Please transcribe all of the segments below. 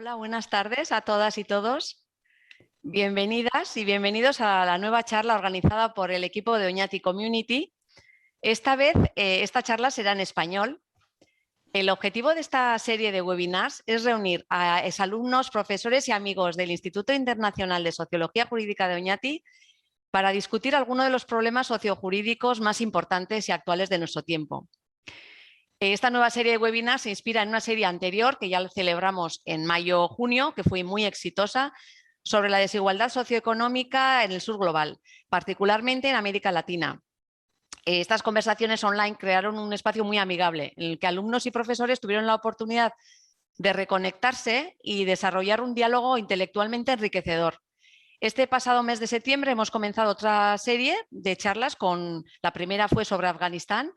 Hola, buenas tardes a todas y todos. Bienvenidas y bienvenidos a la nueva charla organizada por el equipo de Oñati Community. Esta vez, esta charla será en español. El objetivo de esta serie de webinars es reunir a exalumnos, profesores y amigos del Instituto Internacional de Sociología Jurídica de Oñati para discutir algunos de los problemas sociojurídicos más importantes y actuales de nuestro tiempo. Esta nueva serie de webinars se inspira en una serie anterior que ya celebramos en mayo-junio, que fue muy exitosa, sobre la desigualdad socioeconómica en el sur global, particularmente en América Latina. Estas conversaciones online crearon un espacio muy amigable en el que alumnos y profesores tuvieron la oportunidad de reconectarse y desarrollar un diálogo intelectualmente enriquecedor. Este pasado mes de septiembre hemos comenzado otra serie de charlas. La primera fue sobre Afganistán,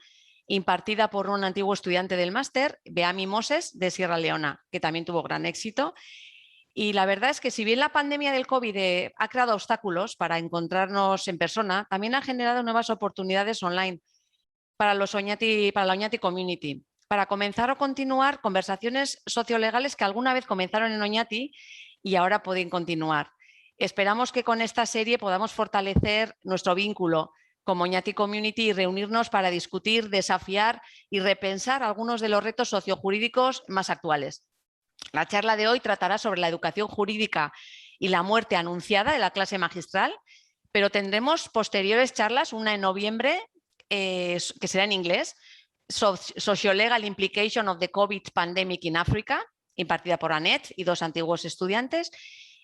impartida por un antiguo estudiante del máster, Beami Moses, de Sierra Leona, que también tuvo gran éxito. Y la verdad es que si bien la pandemia del COVID ha creado obstáculos para encontrarnos en persona, también ha generado nuevas oportunidades online para la Oñati Community, para comenzar o continuar conversaciones sociolegales que alguna vez comenzaron en Oñati y ahora pueden continuar. Esperamos que con esta serie podamos fortalecer nuestro vínculo como Oñati Community y reunirnos para discutir, desafiar y repensar algunos de los retos sociojurídicos más actuales. La charla de hoy tratará sobre la educación jurídica y la muerte anunciada de la clase magistral, pero tendremos posteriores charlas, una en noviembre, que será en inglés, Sociolegal Implication of the COVID Pandemic in Africa, impartida por Annette y dos antiguos estudiantes.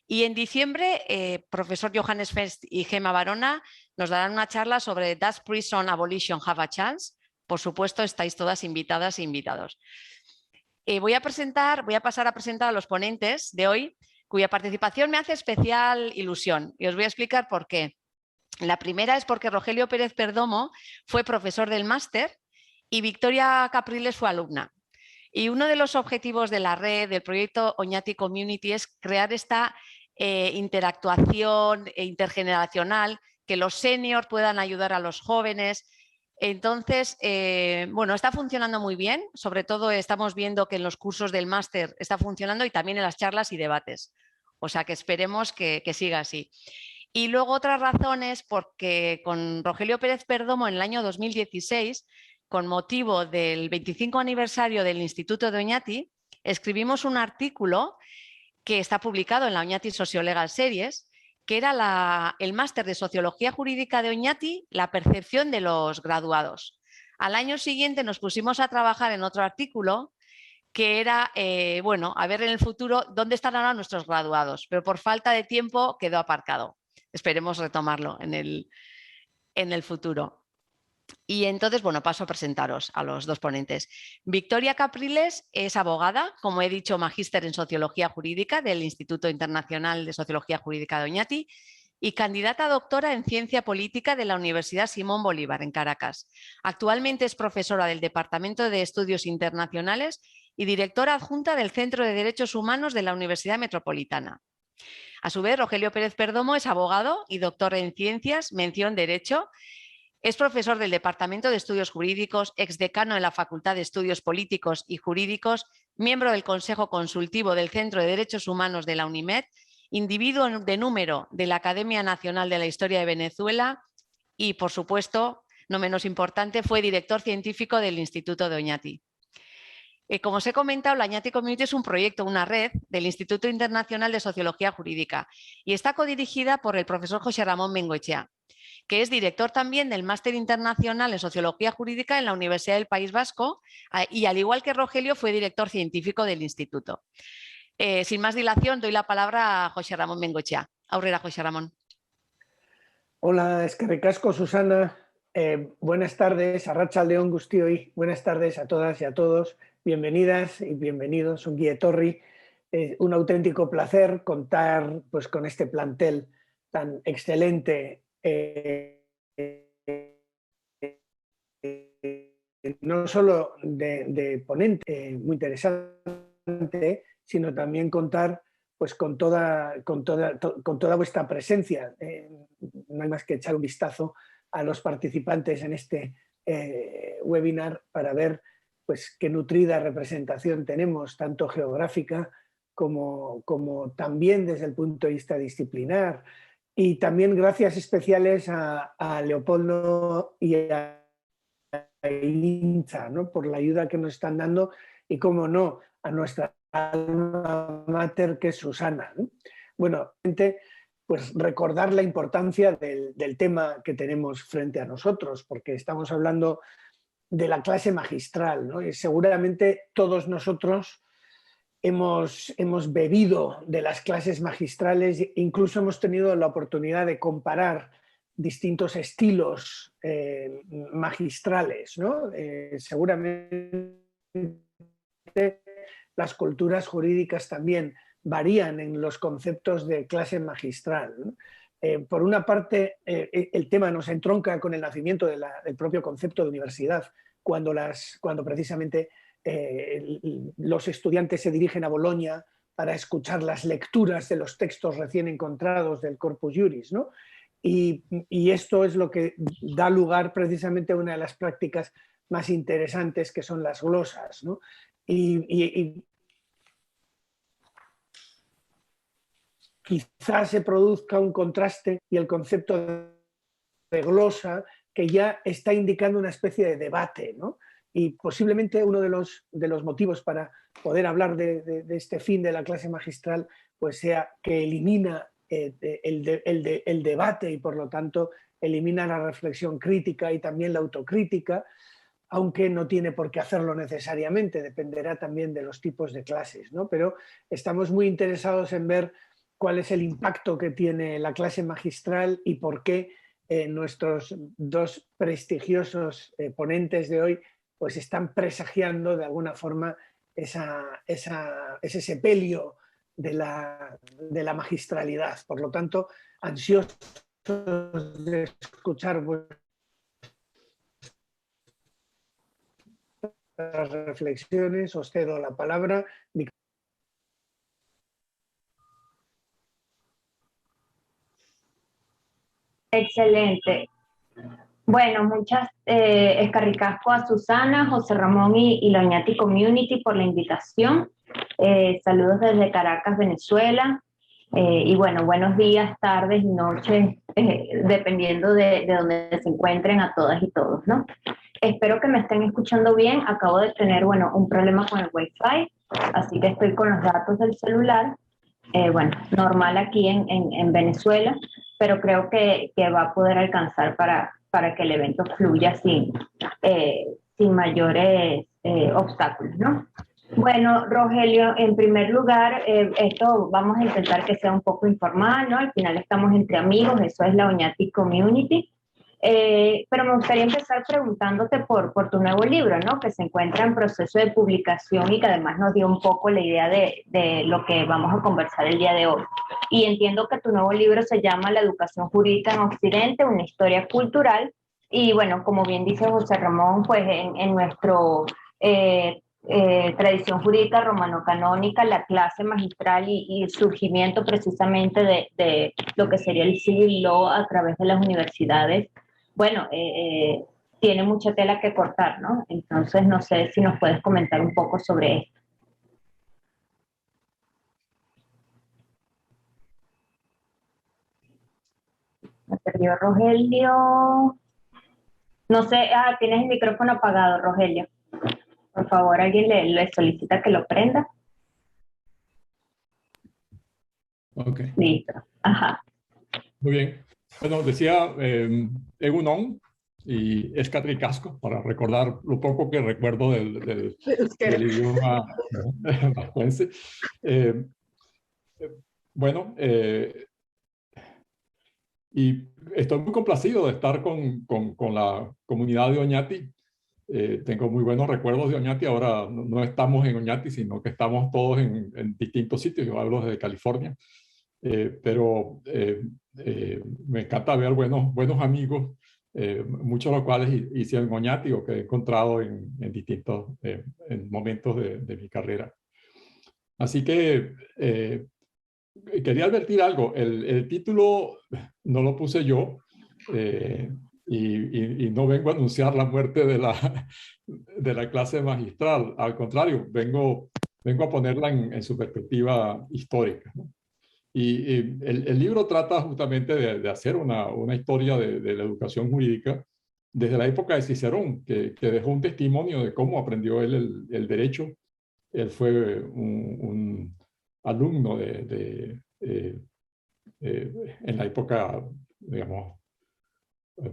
Y en diciembre, profesor Johannes Fest y Gemma Barona nos darán una charla sobre Does Prison Abolition Have a Chance? Por supuesto, estáis todas invitadas e invitados. Voy a pasar a presentar a los ponentes de hoy, cuya participación me hace especial ilusión. Y os voy a explicar por qué. La primera es porque Rogelio Pérez Perdomo fue profesor del máster y Victoria Capriles fue alumna. Y uno de los objetivos de la red, del proyecto Oñati Community, es crear esta interactuación intergeneracional, que los seniors puedan ayudar a los jóvenes. Entonces, bueno, está funcionando muy bien. Sobre todo estamos viendo que en los cursos del máster está funcionando y también en las charlas y debates. O sea que esperemos que siga así. Y luego otra razón es porque con Rogelio Pérez Perdomo en el año 2016, con motivo del 25 aniversario del Instituto de Oñati, escribimos un artículo que está publicado en la Oñati Sociolegal Series, que era el máster de Sociología Jurídica de Oñati, la percepción de los graduados. Al año siguiente nos pusimos a trabajar en otro artículo que era, bueno, a ver en el futuro dónde están ahora nuestros graduados, pero por falta de tiempo quedó aparcado. Esperemos retomarlo en el futuro. Y entonces, bueno, paso a presentaros a los dos ponentes. Victoria Capriles es abogada, como he dicho, magíster en Sociología Jurídica del Instituto Internacional de Sociología Jurídica de Oñati y candidata a doctora en Ciencia Política de la Universidad Simón Bolívar en Caracas. Actualmente es profesora del Departamento de Estudios Internacionales y directora adjunta del Centro de Derechos Humanos de la Universidad Metropolitana. A su vez, Rogelio Pérez Perdomo es abogado y doctor en Ciencias, mención Derecho. Es profesor del Departamento de Estudios Jurídicos, exdecano de la Facultad de Estudios Políticos y Jurídicos, miembro del Consejo Consultivo del Centro de Derechos Humanos de la UNIMED, individuo de número de la Academia Nacional de la Historia de Venezuela y, por supuesto, no menos importante, fue director científico del Instituto de Oñati. Como os he comentado, la Oñati Community es un proyecto, una red del Instituto Internacional de Sociología Jurídica y está codirigida por el profesor José Ramón Bengoechea, que es director también del Máster Internacional en Sociología Jurídica en la Universidad del País Vasco y, al igual que Rogelio, fue director científico del instituto. Sin más dilación, doy la palabra a José Ramón Bengoechea. Aurrera, José Ramón. Hola, eskerrik asko, Susana. Buenas tardes, arratsalde-on guztioi. Buenas tardes a todas y a todos. Bienvenidas y bienvenidos, ongi etorri. Un auténtico placer contar pues, con este plantel tan excelente, no solo de ponente muy interesante, sino también contar pues, con toda vuestra presencia. No hay más que echar un vistazo a los participantes en este webinar para ver pues, qué nutrida representación tenemos, tanto geográfica como también desde el punto de vista disciplinar. Y también gracias especiales a Leopoldo y a INTA, ¿no? Por la ayuda que nos están dando y, cómo no, a nuestra alma mater, que es Susana, ¿no? Bueno, pues recordar la importancia del tema que tenemos frente a nosotros, porque estamos hablando de la clase magistral, ¿no? Y seguramente todos nosotros hemos bebido de las clases magistrales, incluso hemos tenido la oportunidad de comparar distintos estilos magistrales, ¿no? Seguramente las culturas jurídicas también varían en los conceptos de clase magistral, ¿no? Por una parte, el tema nos entronca con el nacimiento del propio concepto de universidad, cuando precisamente los estudiantes se dirigen a Bolonia para escuchar las lecturas de los textos recién encontrados del Corpus Juris, ¿no? Y esto es lo que da lugar precisamente a una de las prácticas más interesantes, que son las glosas, ¿no? Y quizás se produzca un contraste y el concepto de glosa que ya está indicando una especie de debate, ¿no? Y posiblemente uno de los motivos para poder hablar de este fin de la clase magistral pues sea que elimina el debate y, por lo tanto, elimina la reflexión crítica y también la autocrítica, aunque no tiene por qué hacerlo necesariamente, dependerá también de los tipos de clases, ¿no? Pero estamos muy interesados en ver cuál es el impacto que tiene la clase magistral y por qué nuestros dos prestigiosos ponentes de hoy pues están presagiando de alguna forma ese sepelio de la magistralidad. Por lo tanto, ansiosos de escuchar las reflexiones, os cedo la palabra. Excelente. Bueno, muchas escarricasco a Susana, José Ramón y la Oñati Community por la invitación. Saludos desde Caracas, Venezuela. Y bueno, buenos días, tardes y noches, dependiendo de donde se encuentren a todas y todos, ¿no? Espero que me estén escuchando bien. Acabo de tener, bueno, un problema con el Wi-Fi, así que estoy con los datos del celular. Bueno, normal aquí en Venezuela, pero creo que va a poder alcanzar para que el evento fluya sin mayores obstáculos, ¿no? Bueno, Rogelio, en primer lugar, esto vamos a intentar que sea un poco informal, ¿no? Al final estamos entre amigos, eso es la Oñati Community. Pero me gustaría empezar preguntándote por tu nuevo libro, ¿no? Que se encuentra en proceso de publicación y que además nos dio un poco la idea de lo que vamos a conversar el día de hoy. Y entiendo que tu nuevo libro se llama La educación jurídica en Occidente, una historia cultural. Y bueno, como bien dice José Ramón, pues en nuestro tradición jurídica romano-canónica, la clase magistral y el surgimiento precisamente de lo que sería el civil law a través de las universidades, bueno, tiene mucha tela que cortar, ¿no? Entonces, no sé si nos puedes comentar un poco sobre esto. Me perdió Rogelio. No sé, tienes el micrófono apagado, Rogelio. Por favor, alguien le solicita que lo prenda. Ok. Listo. Ajá. Muy bien. Bueno, decía Egunon y Escarricasco, para recordar lo poco que recuerdo del idioma vascuence. Bueno, y estoy muy complacido de estar con la comunidad de Oñati. Tengo muy buenos recuerdos de Oñati. Ahora no estamos en Oñati, sino que estamos todos en distintos sitios. Yo hablo desde California. Pero me encanta ver buenos amigos, muchos de los cuales hicieron Oñati o que he encontrado en distintos en momentos de mi carrera. Así que quería advertir algo. El título no lo puse yo y no vengo a anunciar la muerte de la clase magistral. Al contrario, vengo vengo a ponerla en su perspectiva histórica, ¿no? Y el libro trata justamente de hacer una historia de la educación jurídica desde la época de Cicerón, que dejó un testimonio de cómo aprendió él el derecho. Él fue un alumno en la época, digamos,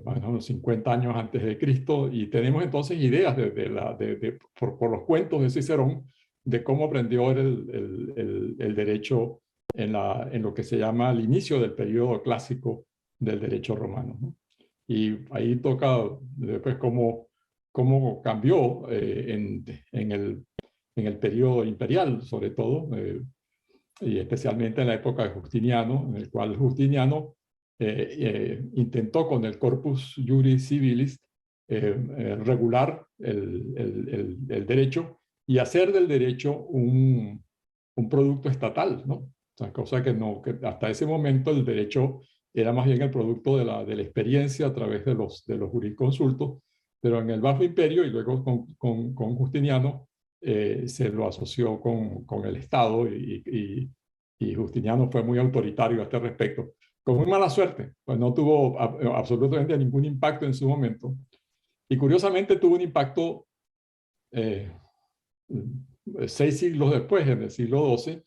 más o menos 50 años antes de Cristo, y tenemos entonces ideas por los cuentos de Cicerón de cómo aprendió el derecho en lo que se llama el inicio del periodo clásico del derecho romano, ¿no? Y ahí toca después cómo cambió en el periodo imperial, sobre todo, y especialmente en la época de Justiniano, en el cual Justiniano intentó con el Corpus Juris Civilis regular el derecho y hacer del derecho un producto estatal, ¿no? O sea, cosa que hasta ese momento el derecho era más bien el producto de la experiencia a través de los jurisconsultos, pero en el Bajo Imperio y luego con Justiniano se lo asoció con el Estado y Justiniano fue muy autoritario a este respecto. Con muy mala suerte, pues no tuvo absolutamente ningún impacto en su momento. Y curiosamente tuvo un impacto 6 siglos después, en el siglo XII,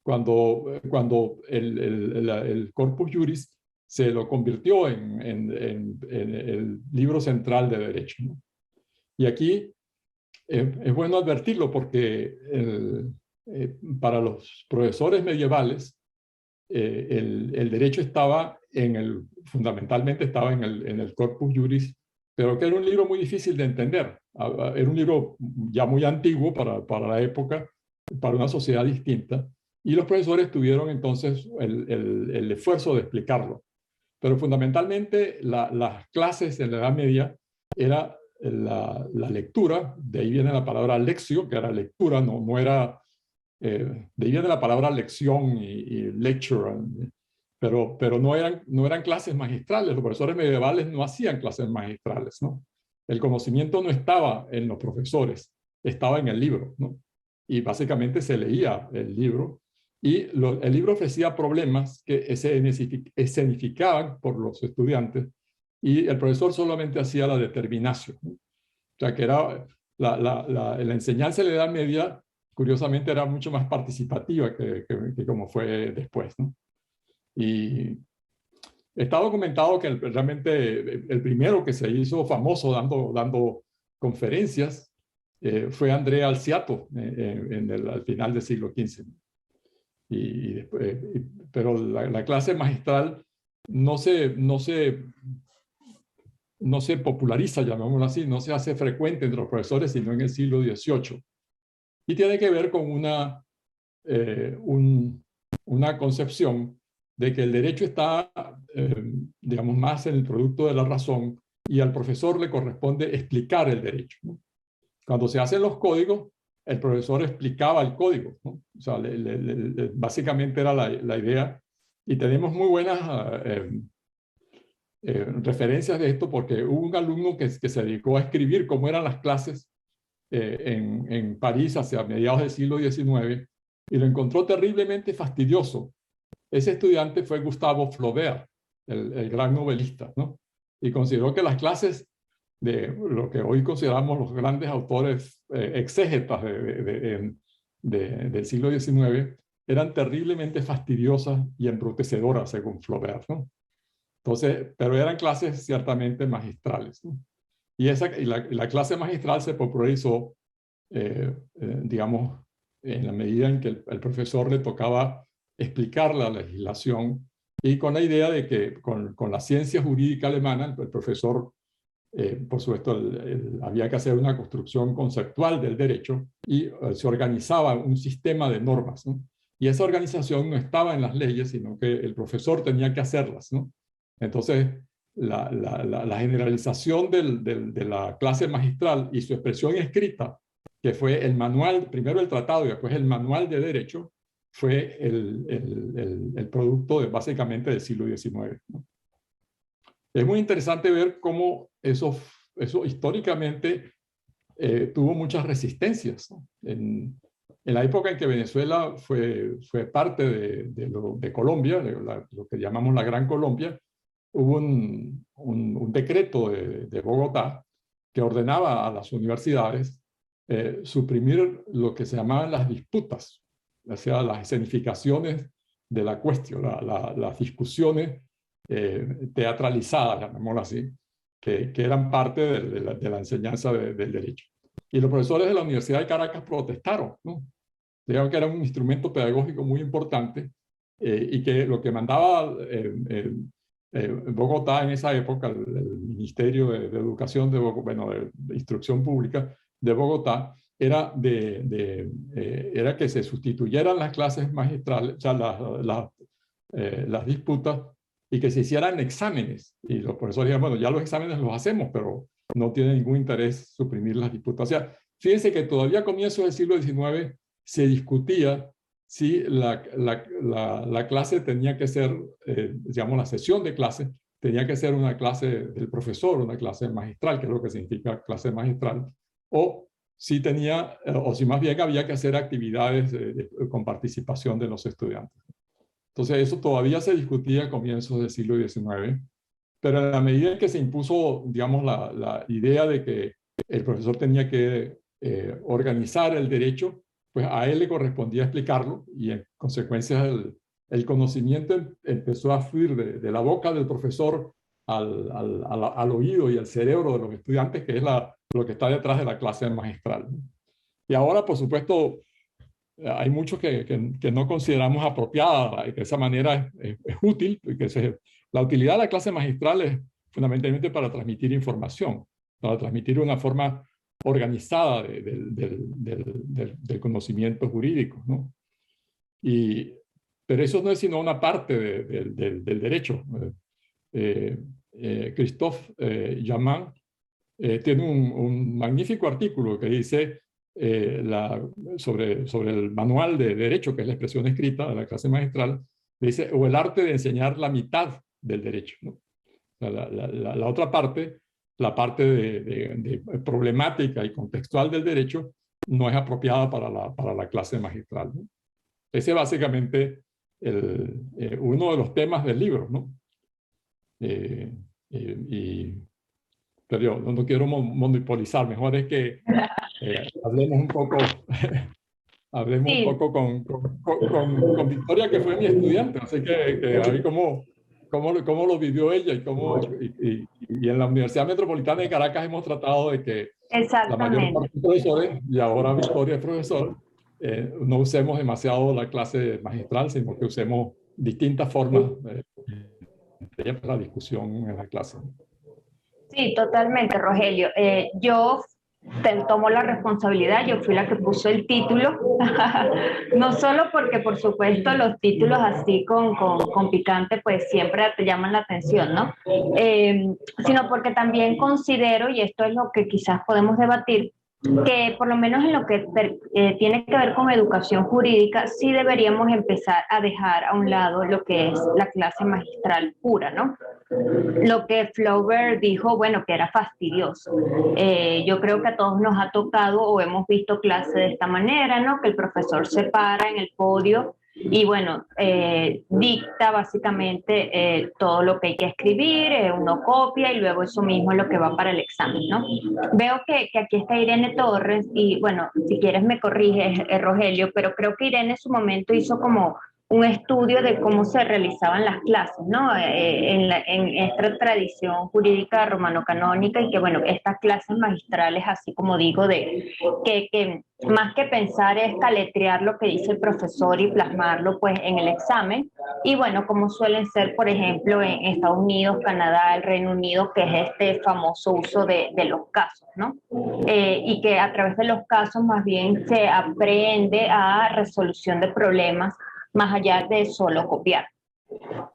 cuando el Corpus Juris se lo convirtió en el libro central de derecho, ¿no? Y aquí es bueno advertirlo porque para los profesores medievales el derecho estaba fundamentalmente estaba en el Corpus Juris, pero que era un libro muy difícil de entender. Era un libro ya muy antiguo para la época, para una sociedad distinta, y los profesores tuvieron entonces el esfuerzo de explicarlo. Pero fundamentalmente las clases en la Edad Media era la lectura, de ahí viene la palabra lectio, que era lectura, no era... de ahí viene la palabra lección y lecture, pero no eran clases magistrales. Los profesores medievales no hacían clases magistrales, ¿no? El conocimiento no estaba en los profesores, estaba en el libro, ¿no? Y básicamente se leía el libro, y el libro ofrecía problemas que se escenificaban por los estudiantes, y el profesor solamente hacía la determinación, ¿no? O sea, que era la enseñanza de la Edad Media, curiosamente, era mucho más participativa que como fue después, ¿no? Y está documentado que realmente el primero que se hizo famoso dando conferencias fue Andrea Alciato al final del siglo XV. Pero la clase magistral no se populariza, llamémoslo así, no se hace frecuente entre los profesores, sino en el siglo XVIII. Y tiene que ver con una concepción de que el derecho está, digamos, más en el producto de la razón, y al profesor le corresponde explicar el derecho, ¿no? Cuando se hacen los códigos, el profesor explicaba el código, ¿no? O sea, básicamente era la idea, y tenemos muy buenas referencias de esto, porque hubo un alumno que se dedicó a escribir cómo eran las clases en París hacia mediados del siglo XIX, y lo encontró terriblemente fastidioso. Ese estudiante fue Gustave Flaubert, el gran novelista, ¿no? Y consideró que las clases de lo que hoy consideramos los grandes autores exégetas del siglo XIX eran terriblemente fastidiosas y embrutecedoras, según Flaubert, ¿no? Entonces, pero eran clases ciertamente magistrales, ¿no? Y la clase magistral se popularizó, digamos, en la medida en que el profesor le tocaba explicar la legislación, y con la idea de que con la ciencia jurídica alemana, el profesor, por supuesto, había que hacer una construcción conceptual del derecho, y se organizaba un sistema de normas, ¿no? Y esa organización no estaba en las leyes, sino que el profesor tenía que hacerlas, ¿no? Entonces, la generalización de la clase magistral y su expresión escrita, que fue el manual, primero el tratado y después el manual de derecho, fue el producto básicamente del siglo XIX, ¿no? Es muy interesante ver cómo eso históricamente tuvo muchas resistencias, ¿no? En la época en que Venezuela fue parte de Colombia, lo que llamamos la Gran Colombia, hubo un decreto de Bogotá que ordenaba a las universidades suprimir lo que se llamaban las disputas, o sea, las escenificaciones de la cuestión, las discusiones teatralizadas, llamémoslo así, que eran parte de la enseñanza del derecho. Y los profesores de la Universidad de Caracas protestaron, ¿no? Dijeron que era un instrumento pedagógico muy importante y que lo que mandaba Bogotá en esa época, el Ministerio de Educación, de Instrucción Pública de Bogotá, era que se sustituyeran las clases magistrales, o sea, las disputas, y que se hicieran exámenes. Y los profesores dijeron, bueno, ya los exámenes los hacemos, pero no tiene ningún interés suprimir las disputas. O sea, fíjense que todavía a comienzos del siglo XIX se discutía si la clase tenía que ser, digamos, la sesión de clase tenía que ser una clase del profesor, una clase magistral, que es lo que significa clase magistral, o si tenía, o si más bien había que hacer actividades con participación de los estudiantes. Entonces eso todavía se discutía a comienzos del siglo XIX, pero en la medida en que se impuso, digamos, la idea de que el profesor tenía que organizar el derecho, pues a él le correspondía explicarlo y en consecuencia el conocimiento empezó a fluir de la boca del profesor al oído y al cerebro de los estudiantes, que es lo que está detrás de la clase magistral. Y ahora, por supuesto, hay muchos que no consideramos apropiada, que de esa manera es útil, porque la utilidad de la clase magistral es fundamentalmente para transmitir información, para transmitir una forma organizada del conocimiento jurídico, ¿no? Pero eso no es sino una parte del derecho. Christophe Jamin tiene un magnífico artículo que dice sobre el manual de derecho, que es la expresión escrita de la clase magistral, dice, o el arte de enseñar la mitad del derecho, ¿no? La otra parte, la parte de problemática y contextual del derecho, no es apropiada para la clase magistral, ¿no? Ese es básicamente uno de los temas del libro, ¿no? Pero yo no quiero monopolizar, mejor es que hablemos un poco, hablemos un poco con Victoria, que fue mi estudiante, así que a ver cómo lo vivió ella y en la Universidad Metropolitana de Caracas hemos tratado de que la mayor parte de los profesores, y ahora Victoria es profesor, no usemos demasiado la clase magistral, sino que usemos distintas formas de la discusión en la clase. Sí, totalmente, Rogelio. Yo tomo la responsabilidad, yo fui la que puso el título, no solo porque por supuesto los títulos así con picante pues siempre te llaman la atención, ¿no? Sino porque también considero, y esto es lo que quizás podemos debatir, que por lo menos en lo que tiene que ver con educación jurídica, sí deberíamos empezar a dejar a un lado lo que es la clase magistral pura, ¿no? Lo que Flaubert dijo, bueno, que era fastidioso. Yo creo que a todos nos ha tocado o hemos visto clases de esta manera, ¿no? Que el profesor se para en el podio y, bueno, dicta básicamente todo lo que hay que escribir, uno copia y luego eso mismo es lo que va para el examen, ¿no? Veo que aquí está Irene Torres y, bueno, si quieres me corriges, Rogelio, pero creo que Irene en su momento hizo como un estudio de cómo se realizaban las clases, ¿no? En esta tradición jurídica romano-canónica y que, bueno, estas clases magistrales, así como digo, que más que pensar es caletrear lo que dice el profesor y plasmarlo, pues, en el examen. Y, bueno, como suelen ser, por ejemplo, en Estados Unidos, Canadá, el Reino Unido, que es este famoso uso de los casos, ¿no? Y que a través de los casos más bien se aprende a resolución de problemas más allá de solo copiar.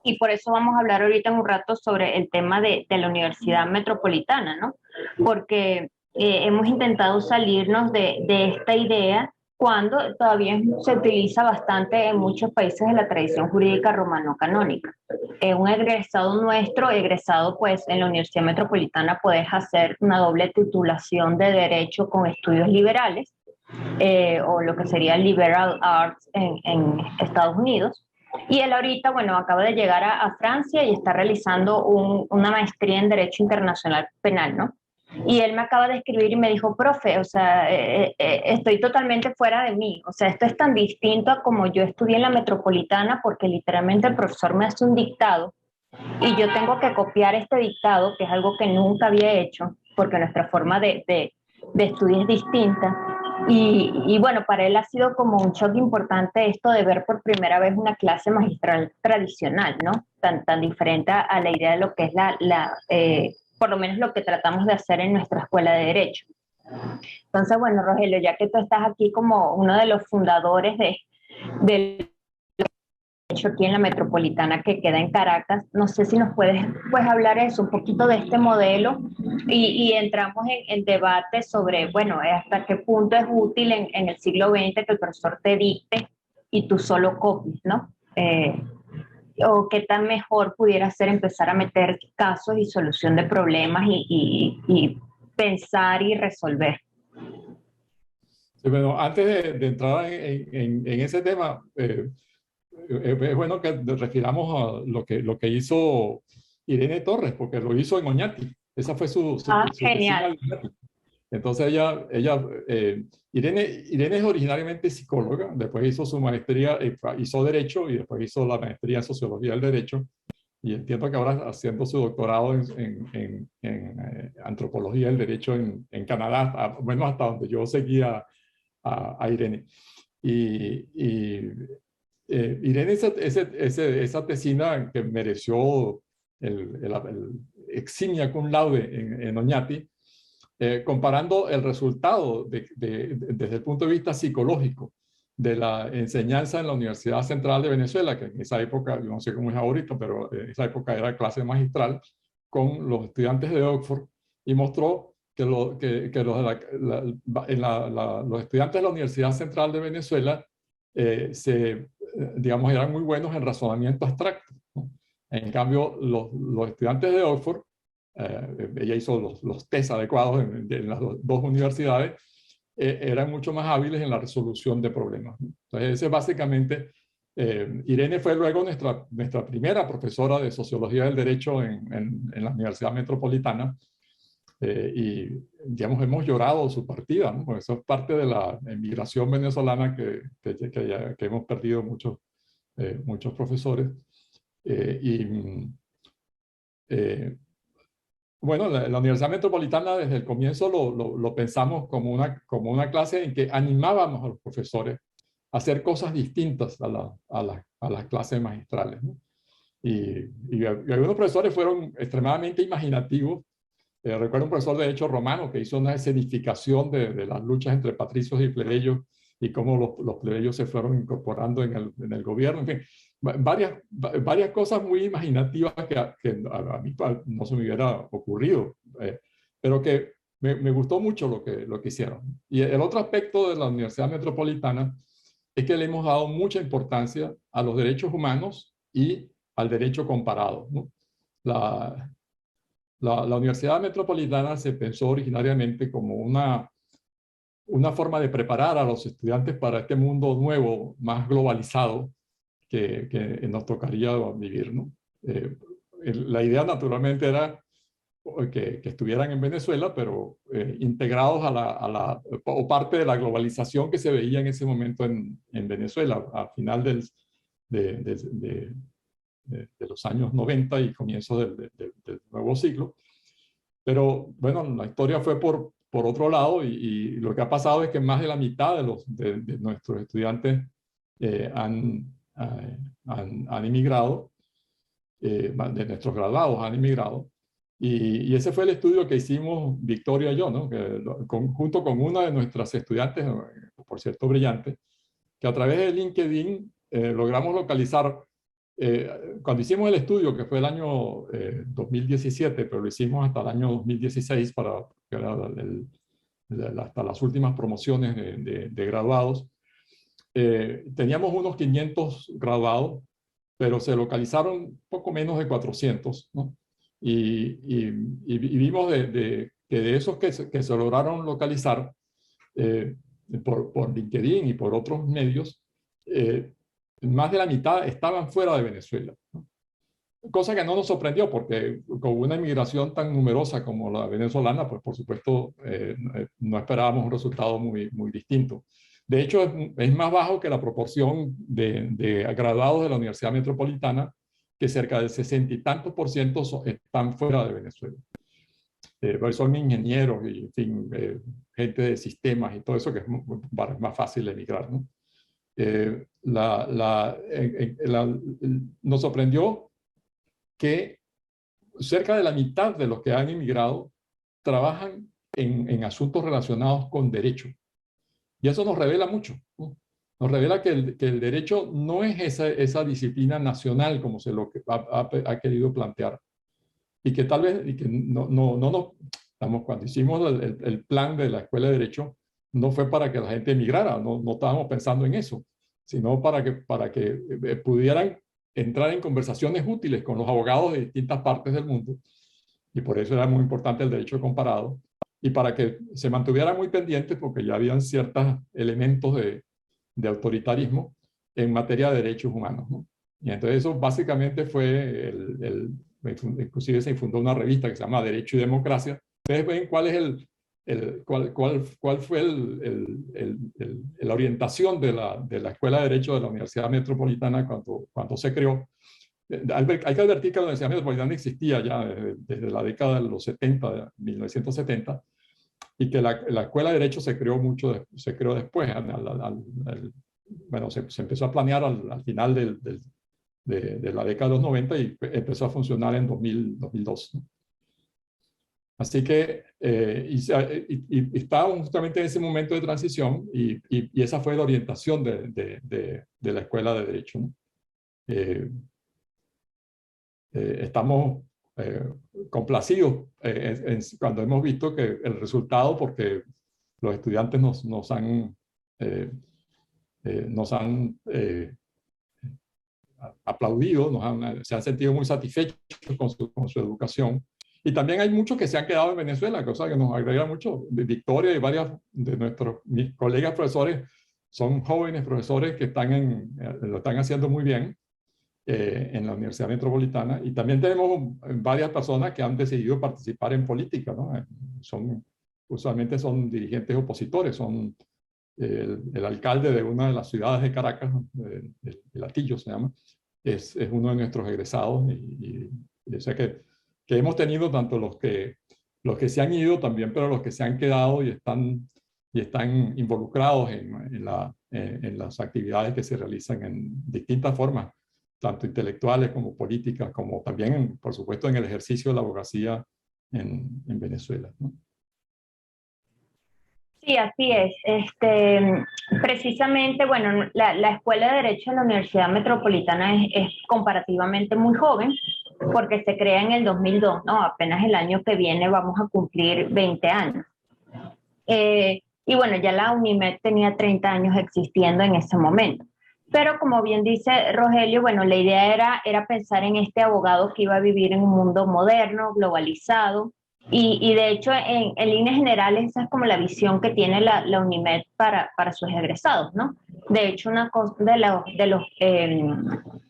Y por eso vamos a hablar ahorita en un rato sobre el tema de la Universidad Metropolitana, ¿no? Porque hemos intentado salirnos de esta idea cuando todavía se utiliza bastante en muchos países de la tradición jurídica romano-canónica. Un egresado nuestro, egresado pues en la Universidad Metropolitana, puedes hacer una doble titulación de Derecho con estudios liberales, o lo que sería liberal arts en Estados Unidos. Y él ahorita, bueno, acaba de llegar a Francia y está realizando una maestría en Derecho Internacional Penal, ¿no? Y él me acaba de escribir y me dijo, profe, o sea, estoy totalmente fuera de mí. O sea, esto es tan distinto a como yo estudié en la Metropolitana, porque literalmente el profesor me hace un dictado y yo tengo que copiar este dictado, que es algo que nunca había hecho, porque nuestra forma de estudio es distinta. Y bueno, para él ha sido como un shock importante esto de ver por primera vez una clase magistral tradicional, ¿no? Tan diferente a la idea de lo que es por lo menos lo que tratamos de hacer en nuestra escuela de Derecho. Entonces, bueno, Rogelio, ya que tú estás aquí como uno de los fundadores del hecho aquí en la Metropolitana que queda en Caracas, no sé si nos puedes pues hablar eso, un poquito de este modelo y entramos en debate sobre, bueno, hasta qué punto es útil en el siglo XX que el profesor te dicte y tú solo copies, ¿no? O qué tan mejor pudiera ser empezar a meter casos y solución de problemas y pensar y resolver. Sí, bueno, antes de entrar en ese tema, es bueno que nos refiramos a lo que hizo Irene Torres, porque lo hizo en Oñati. Esa fue su tesina Genial. de Oñati. Entonces Irene es originariamente psicóloga, después hizo su maestría, hizo Derecho y después hizo la maestría en Sociología del Derecho. Y entiendo que ahora haciendo su doctorado en Antropología del Derecho en Canadá, bueno, hasta donde yo seguía a Irene. Irene, esa tesina que mereció el eximia cum laude en Oñati, comparando el resultado desde el punto de vista psicológico de la enseñanza en la Universidad Central de Venezuela, que en esa época, yo no sé cómo es ahorita, pero en esa época era clase magistral, con los estudiantes de Oxford, y mostró que los estudiantes de la Universidad Central de Venezuela digamos, eran muy buenos en razonamiento abstracto, ¿no? En cambio, los estudiantes de Oxford, ella hizo los test adecuados en las dos universidades, eran mucho más hábiles en la resolución de problemas, ¿no? Entonces, ese básicamente, Irene fue luego nuestra primera profesora de Sociología del Derecho en la Universidad Metropolitana, y, digamos, hemos llorado su partida, ¿no? Porque eso es parte de la emigración venezolana que hemos perdido muchos profesores. Bueno, la Universidad Metropolitana desde el comienzo lo pensamos como una clase en que animábamos a los profesores a hacer cosas distintas a las clases magistrales, ¿no? Y algunos profesores fueron extremadamente imaginativos. Recuerdo un profesor de Derecho Romano que hizo una escenificación de las luchas entre patricios y plebeyos y cómo los plebeyos se fueron incorporando en el gobierno. En fin, varias cosas muy imaginativas que a mí no se me hubiera ocurrido, pero que me gustó mucho lo que hicieron. Y el otro aspecto de la Universidad Metropolitana es que le hemos dado mucha importancia a los derechos humanos y al derecho comparado, ¿no? La Universidad Metropolitana se pensó originariamente como una forma de preparar a los estudiantes para este mundo nuevo, más globalizado, que nos tocaría vivir, ¿no? La idea naturalmente era que estuvieran en Venezuela, pero integrados o parte de la globalización que se veía en ese momento en Venezuela, a final de los años 90 y comienzos del nuevo siglo. Pero bueno, la historia fue por otro lado, y lo que ha pasado es que más de la mitad de nuestros estudiantes han emigrado, de nuestros graduados han emigrado. Y ese fue el estudio que hicimos Victoria y yo, ¿no? Junto con una de nuestras estudiantes, por cierto brillante, que a través de LinkedIn logramos localizar, cuando hicimos el estudio, que fue el año 2017, pero lo hicimos hasta el año 2016 que era hasta las últimas promociones de graduados, teníamos unos 500 graduados, pero se localizaron poco menos de 400, ¿no? Y vimos que de esos que se lograron localizar, por LinkedIn y por otros medios, más de la mitad estaban fuera de Venezuela, ¿no? Cosa que no nos sorprendió porque con una inmigración tan numerosa como la venezolana, pues por supuesto no esperábamos un resultado muy distinto. De hecho, es más bajo que la proporción de graduados de la Universidad Metropolitana, que cerca del 60 y tantos % están fuera de Venezuela. Pues son ingenieros y, en fin, gente de sistemas y todo eso, que es más fácil emigrar, ¿no? Nos sorprendió que cerca de la mitad de los que han emigrado trabajan en asuntos relacionados con derecho. Y eso nos revela mucho, ¿no? Nos revela que el derecho no es esa disciplina nacional como se lo ha querido plantear. Y que tal vez, y que cuando hicimos el plan de la Escuela de Derecho, no fue para que la gente emigrara, no estábamos pensando en eso, sino para que pudieran entrar en conversaciones útiles con los abogados de distintas partes del mundo, y por eso era muy importante el derecho comparado, y para que se mantuviera muy pendientes, porque ya habían ciertos elementos de autoritarismo en materia de derechos humanos, ¿no? Y entonces eso básicamente fue inclusive se fundó una revista que se llama Derecho y Democracia. Ustedes ven cuál es cuál fue la orientación de la Escuela de Derecho de la Universidad Metropolitana cuando se creó. Hay que advertir que la Universidad Metropolitana existía ya desde la década de los 70, de 1970, y que la Escuela de Derecho se creó después. Bueno, se empezó a planear al final de la década de los 90 y empezó a funcionar en 2002, ¿no? Así que estábamos justamente en ese momento de transición y esa fue la orientación de la Escuela de Derecho, ¿no? Estamos complacidos cuando hemos visto que el resultado, porque los estudiantes nos han aplaudido, se han sentido muy satisfechos con su educación. Y también hay muchos que se han quedado en Venezuela, cosa que nos agrega mucho. Victoria y varias de mis colegas profesores son jóvenes profesores que lo están haciendo muy bien en la Universidad Metropolitana. Y también tenemos varias personas que han decidido participar en política, ¿no? Usualmente son dirigentes opositores, son el alcalde de una de las ciudades de Caracas, el Atillo se llama, es uno de nuestros egresados, y o sea que hemos tenido tanto los que se han ido también, pero los que se han quedado y están involucrados en las actividades que se realizan en distintas formas, tanto intelectuales como políticas, como también, por supuesto, en el ejercicio de la abogacía en Venezuela, ¿no? Sí, así es. Precisamente, bueno, la Escuela de Derecho de la Universidad Metropolitana es comparativamente muy joven, porque se crea en el 2002, ¿no? Apenas el año que viene vamos a cumplir 20 años. Y bueno, ya la UNIMED tenía 30 años existiendo en ese momento. Pero como bien dice Rogelio, bueno, la idea era pensar en este abogado que iba a vivir en un mundo moderno, globalizado, y de hecho en líneas generales esa es como la visión que tiene la UNIMED para sus egresados, ¿no? De hecho, una cosa de los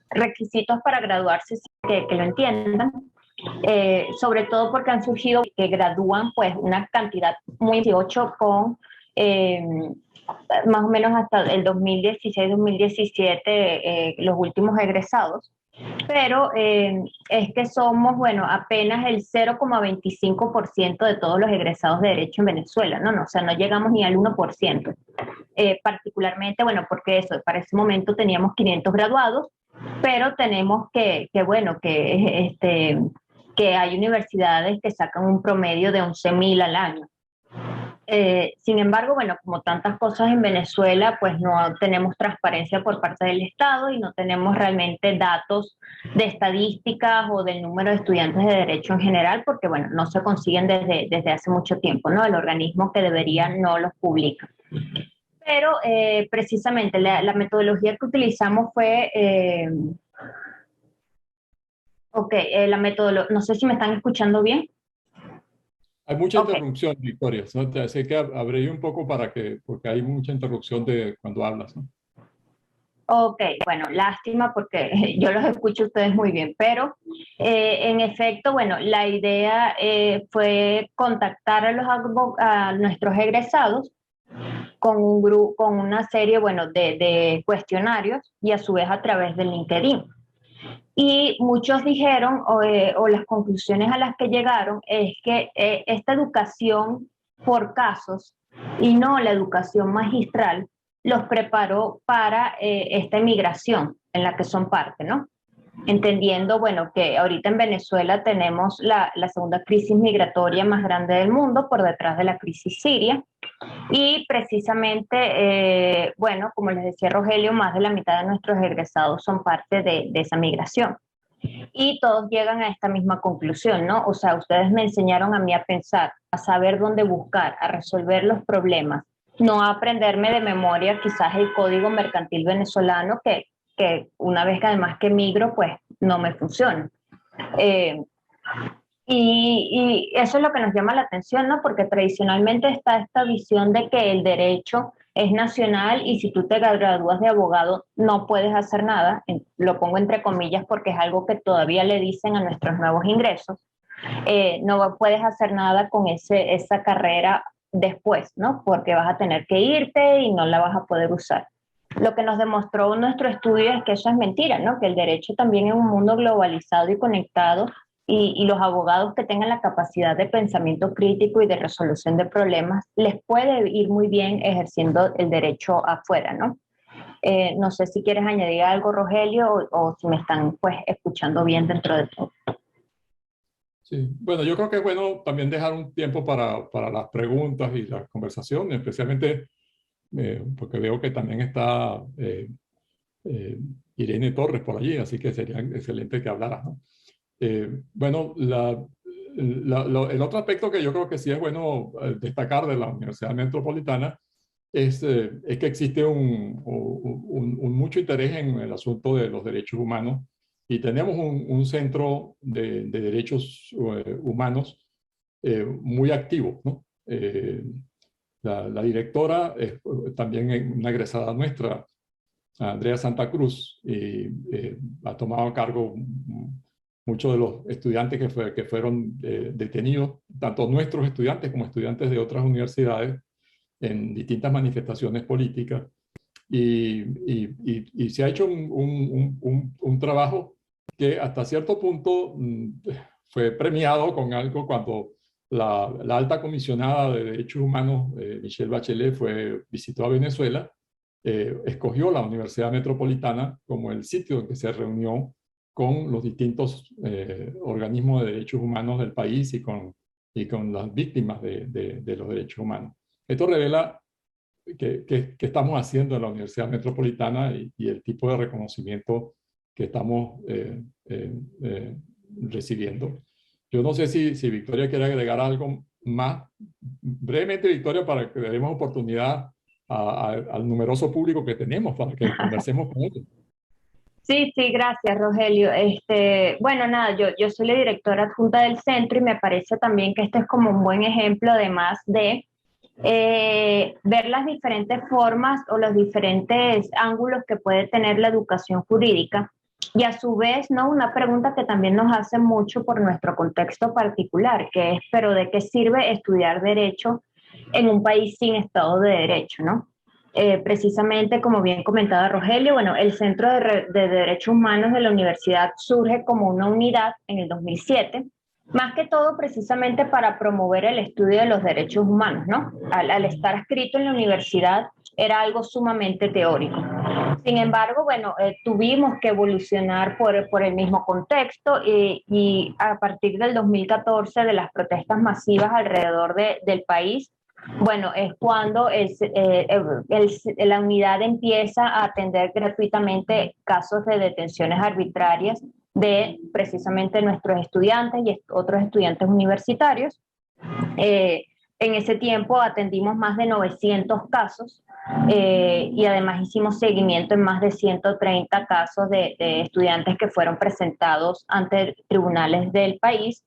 requisitos para graduarse, que lo entiendan, sobre todo porque han surgido que gradúan pues una cantidad muy 18 con más o menos hasta el 2016-2017 los últimos egresados, pero es que somos, bueno, apenas el 0,25% de todos los egresados de Derecho en Venezuela, ¿no? O sea, no llegamos ni al 1%. Particularmente, bueno, porque eso, para ese momento teníamos 500 graduados, pero tenemos que hay universidades que sacan un promedio de 11.000 al año. Sin embargo, bueno, como tantas cosas en Venezuela, pues no tenemos transparencia por parte del Estado y no tenemos realmente datos de estadísticas o del número de estudiantes de derecho en general, porque bueno, no se consiguen desde hace mucho tiempo, ¿no? El organismo que debería no los publica. Pero precisamente la metodología que utilizamos fue... la metodología, no sé si me están escuchando bien. Hay mucha Ok. interrupción, Victoria, ¿no? Así que abreví un poco porque hay mucha interrupción de cuando hablas, ¿no? Ok, bueno, lástima porque yo los escucho a ustedes muy bien, pero en efecto, bueno, la idea fue contactar a, a nuestros egresados con un grupo, con una serie, bueno, de cuestionarios y a su vez a través de LinkedIn. Y muchos dijeron, o las conclusiones a las que llegaron, es que esta educación por casos y no la educación magistral los preparó para esta emigración en la que son parte, ¿no? Entendiendo, bueno, que ahorita en Venezuela tenemos la segunda crisis migratoria más grande del mundo por detrás de la crisis siria y precisamente, bueno, como les decía Rogelio, más de la mitad de nuestros egresados son parte de esa migración. Y todos llegan a esta misma conclusión, ¿no? O sea, ustedes me enseñaron a mí a pensar, a saber dónde buscar, a resolver los problemas, no a aprenderme de memoria quizás el código mercantil venezolano que una vez que además que migro, pues no me funciona. Eh, y eso es lo que nos llama la atención, ¿no? Porque tradicionalmente está esta visión de que el derecho es nacional y si tú te gradúas de abogado no puedes hacer nada, lo pongo entre comillas porque es algo que todavía le dicen a nuestros nuevos ingresos, no puedes hacer nada con esa carrera después, ¿no? Porque vas a tener que irte y no la vas a poder usar. Lo que nos demostró nuestro estudio es que eso es mentira, ¿no? Que el derecho también es un mundo globalizado y conectado y los abogados que tengan la capacidad de pensamiento crítico y de resolución de problemas les puede ir muy bien ejerciendo el derecho afuera, ¿no? No sé si quieres añadir algo, Rogelio, o si me están pues escuchando bien dentro de todo. Sí, bueno, yo creo que es bueno también dejar un tiempo para las preguntas y las conversaciones, especialmente porque veo que también está eh, Irene Torres por allí, así que sería excelente que hablaras, ¿no? Bueno, el otro aspecto que yo creo que sí es bueno destacar de la Universidad Metropolitana es que existe un mucho interés en el asunto de los derechos humanos y tenemos un centro de derechos humanos muy activo, ¿no? La directora es también una egresada nuestra, Andrea Santa Cruz, y ha tomado a cargo muchos de los estudiantes que fueron detenidos, tanto nuestros estudiantes como estudiantes de otras universidades, en distintas manifestaciones políticas. Y se ha hecho un trabajo que hasta cierto punto fue premiado con algo cuando la alta comisionada de derechos humanos, Michelle Bachelet, visitó a Venezuela, escogió la Universidad Metropolitana como el sitio en que se reunió con los distintos organismos de derechos humanos del país y con las víctimas de los derechos humanos. Esto revela qué estamos haciendo en la Universidad Metropolitana y el tipo de reconocimiento que estamos recibiendo. Yo no sé si Victoria quiere agregar algo más. Brevemente, Victoria, para que le demos oportunidad al numeroso público que tenemos para que conversemos con ellos. Sí, sí, gracias, Rogelio. Bueno, nada, yo soy la directora adjunta del centro y me parece también que este es como un buen ejemplo, además de ver las diferentes formas o los diferentes ángulos que puede tener la educación jurídica y a su vez, ¿no? Una pregunta que también nos hace mucho por nuestro contexto particular, que es, ¿pero de qué sirve estudiar derecho en un país sin Estado de Derecho, ¿no? Precisamente, como bien comentaba Rogelio, bueno, el Centro de Derechos Humanos de la universidad surge como una unidad en el 2007, más que todo precisamente para promover el estudio de los derechos humanos, ¿no? Al estar escrito en la universidad era algo sumamente teórico. Sin embargo, bueno, tuvimos que evolucionar por el mismo contexto y a partir del 2014 de las protestas masivas alrededor del país, bueno, es cuando la unidad empieza a atender gratuitamente casos de detenciones arbitrarias de precisamente nuestros estudiantes y otros estudiantes universitarios. En ese tiempo atendimos más de 900 casos y además hicimos seguimiento en más de 130 casos de estudiantes que fueron presentados ante tribunales del país.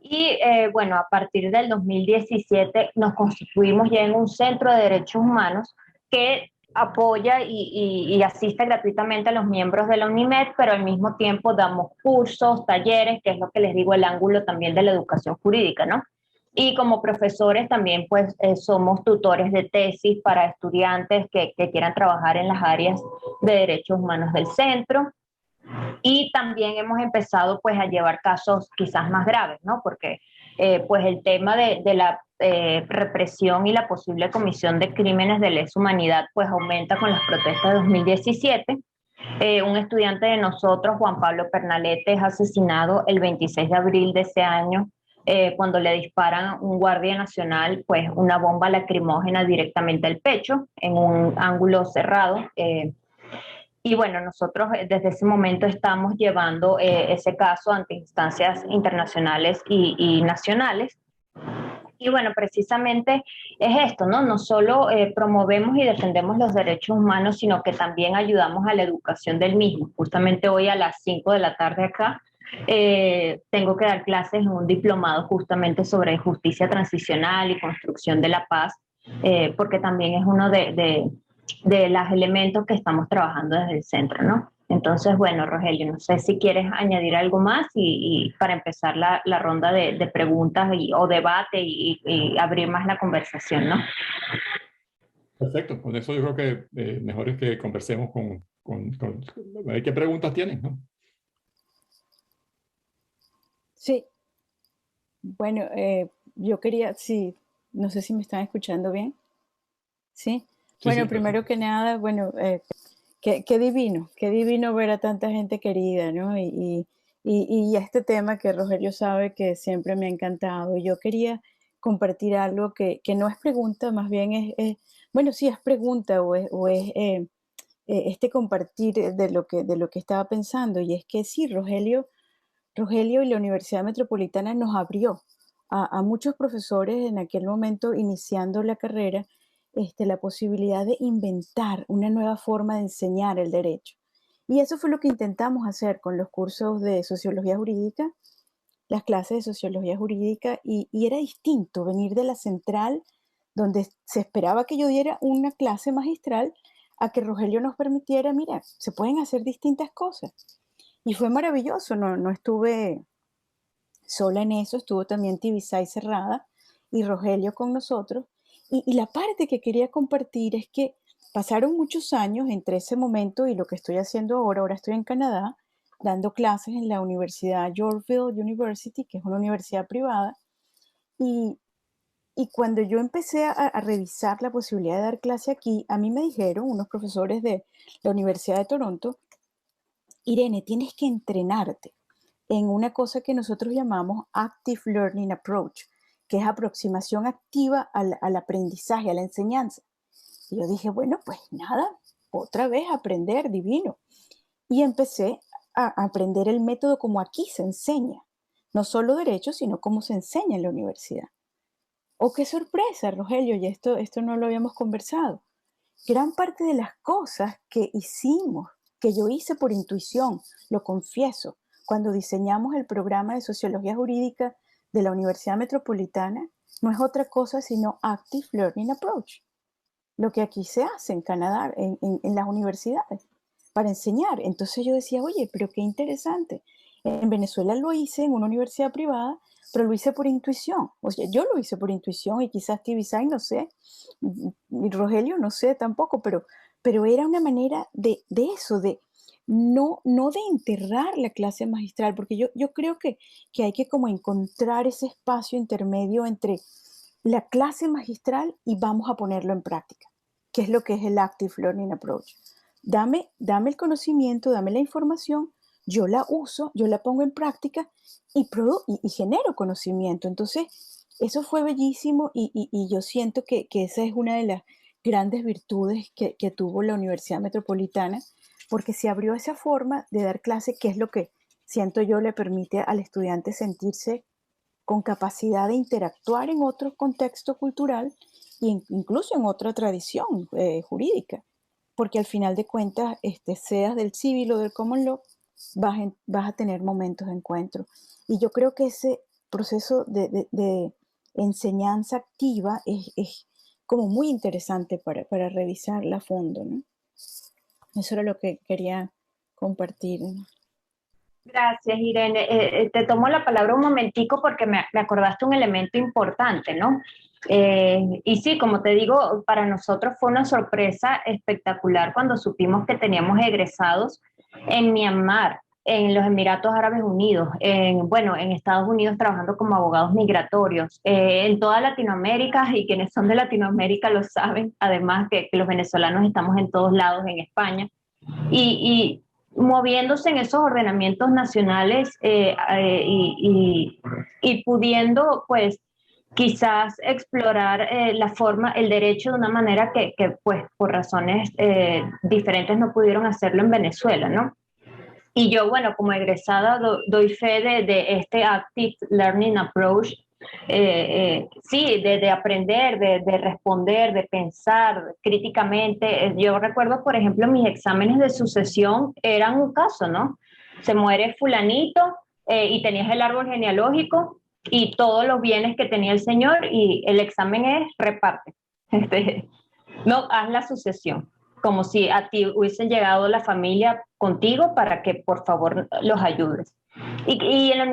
Y bueno, a partir del 2017 nos constituimos ya en un centro de derechos humanos que apoya y asiste gratuitamente a los miembros de la UNIMED, pero al mismo tiempo damos cursos, talleres, que es lo que les digo, el ángulo también de la educación jurídica, ¿no? Y como profesores también pues somos tutores de tesis para estudiantes que quieran trabajar en las áreas de derechos humanos del centro. Y también hemos empezado pues a llevar casos quizás más graves, ¿no? Porque pues el tema de la represión y la posible comisión de crímenes de lesa humanidad pues aumenta con las protestas de 2017. Un estudiante de nosotros, Juan Pablo Pernalete, es asesinado el 26 de abril de ese año cuando le disparan a un guardia nacional pues una bomba lacrimógena directamente al pecho en un ángulo cerrado. Y bueno, nosotros desde ese momento estamos llevando ese caso ante instancias internacionales y nacionales. Y bueno, precisamente es esto, ¿no? No solo promovemos y defendemos los derechos humanos, sino que también ayudamos a la educación del mismo. Justamente hoy a las 5 de la tarde acá tengo que dar clases en un diplomado justamente sobre justicia transicional y construcción de la paz, porque también es uno de los elementos que estamos trabajando desde el centro, ¿no? Entonces, bueno, Rogelio, no sé si quieres añadir algo más y para empezar la ronda de preguntas o debate y abrir más la conversación, ¿no? Perfecto, con eso yo creo que mejor es que conversemos a ver qué preguntas tienen, ¿no? Sí, bueno, yo quería, sí, no sé si me están escuchando bien. Sí, Sí, bueno, sí, primero perfecto. que nada, bueno, qué divino ver a tanta gente querida, ¿no? Y este tema que Rogelio sabe que siempre me ha encantado. Yo quería compartir algo que no es pregunta, más bien bueno, sí es pregunta o es este compartir de lo que estaba pensando. Y es que sí, Rogelio y la Universidad Metropolitana nos abrió a muchos profesores en aquel momento iniciando la carrera la posibilidad de inventar una nueva forma de enseñar el derecho. Y eso fue lo que intentamos hacer con los cursos de sociología jurídica, las clases de sociología jurídica, y era distinto venir de la central, donde se esperaba que yo diera una clase magistral, a que Rogelio nos permitiera, mira, se pueden hacer distintas cosas. Y fue maravilloso, no estuve sola en eso, estuvo también Tibisay Cerrada y Rogelio con nosotros. Y la parte que quería compartir es que pasaron muchos años entre ese momento y lo que estoy haciendo ahora. Ahora estoy en Canadá dando clases en la Universidad Yorkville University, que es una universidad privada. Y, y cuando yo empecé a revisar la posibilidad de dar clase aquí, a mí me dijeron unos profesores de la Universidad de Toronto, Irene, tienes que entrenarte en una cosa que nosotros llamamos Active Learning Approach, que es aproximación activa al aprendizaje, a la enseñanza. Y yo dije, bueno, pues nada, otra vez aprender, divino. Y empecé a aprender el método como aquí se enseña, no solo derecho, sino cómo se enseña en la universidad. Oh, qué sorpresa, Rogelio, y esto no lo habíamos conversado. Gran parte de las cosas que hicimos, que yo hice por intuición, lo confieso, cuando diseñamos el programa de Sociología Jurídica de la Universidad Metropolitana, no es otra cosa sino Active Learning Approach, lo que aquí se hace en Canadá, en las universidades, para enseñar. Entonces yo decía, oye, pero qué interesante. En Venezuela lo hice en una universidad privada, pero lo hice por intuición. O sea, yo lo hice por intuición y quizás Tibisay, no sé, y Rogelio, no sé tampoco, pero era una manera de eso, de no de enterrar la clase magistral, porque yo creo que hay que como encontrar ese espacio intermedio entre la clase magistral y vamos a ponerlo en práctica, que es lo que es el Active Learning Approach. Dame el conocimiento, dame la información, yo la uso, yo la pongo en práctica y genero conocimiento. Entonces, eso fue bellísimo y yo siento que esa es una de las grandes virtudes que tuvo la Universidad Metropolitana, porque se abrió esa forma de dar clase, que es lo que siento yo le permite al estudiante sentirse con capacidad de interactuar en otro contexto cultural e incluso en otra tradición jurídica, porque al final de cuentas, seas del civil o del common law, vas a tener momentos de encuentro. Y yo creo que ese proceso de enseñanza activa es como muy interesante para revisarla a fondo, ¿no? Eso era lo que quería compartir. Gracias, Irene. Te tomo la palabra un momentico porque me acordaste un elemento importante, ¿no? Y sí, como te digo, para nosotros fue una sorpresa espectacular cuando supimos que teníamos egresados en Myanmar, en los Emiratos Árabes Unidos, en Estados Unidos trabajando como abogados migratorios, en toda Latinoamérica, y quienes son de Latinoamérica lo saben, además que los venezolanos estamos en todos lados, en España, y moviéndose en esos ordenamientos nacionales y pudiendo, pues, quizás explorar la forma, el derecho de una manera que pues, por razones diferentes no pudieron hacerlo en Venezuela, ¿no? Y yo, bueno, como egresada doy fe de este Active Learning Approach, sí, de aprender, de responder, de pensar críticamente. Yo recuerdo, por ejemplo, mis exámenes de sucesión eran un caso, ¿no? Se muere fulanito y tenías el árbol genealógico y todos los bienes que tenía el señor, y el examen es reparte. No, haz la sucesión, como si a ti hubiesen llegado la familia contigo para que por favor los ayudes.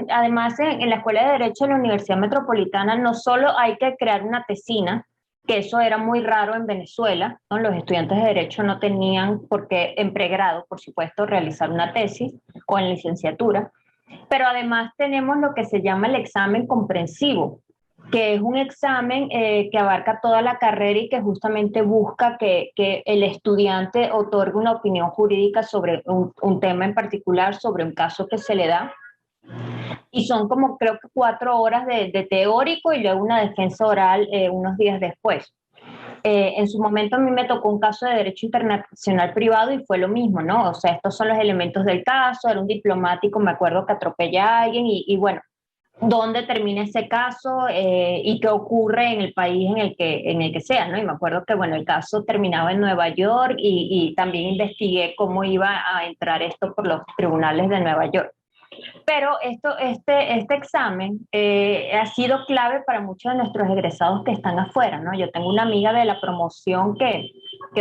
Además en la Escuela de Derecho de la Universidad Metropolitana no solo hay que crear una tesina, que eso era muy raro en Venezuela, ¿no? Los estudiantes de Derecho no tenían por qué, en pregrado, por supuesto, realizar una tesis o en licenciatura, pero además tenemos lo que se llama el examen comprensivo, que es un examen que abarca toda la carrera y que justamente busca que el estudiante otorgue una opinión jurídica sobre un tema en particular, sobre un caso que se le da. Y son como, creo que 4 horas de teórico y luego una defensa oral unos días después. En su momento a mí me tocó un caso de derecho internacional privado y fue lo mismo, ¿no? O sea, estos son los elementos del caso, era un diplomático, me acuerdo, que atropella a alguien y bueno, dónde termina ese caso y qué ocurre en el país en el que sea, ¿no? Y me acuerdo que, bueno, el caso terminaba en Nueva York y también investigué cómo iba a entrar esto por los tribunales de Nueva York. Pero este examen ha sido clave para muchos de nuestros egresados que están afuera, ¿no? Yo tengo una amiga de la promoción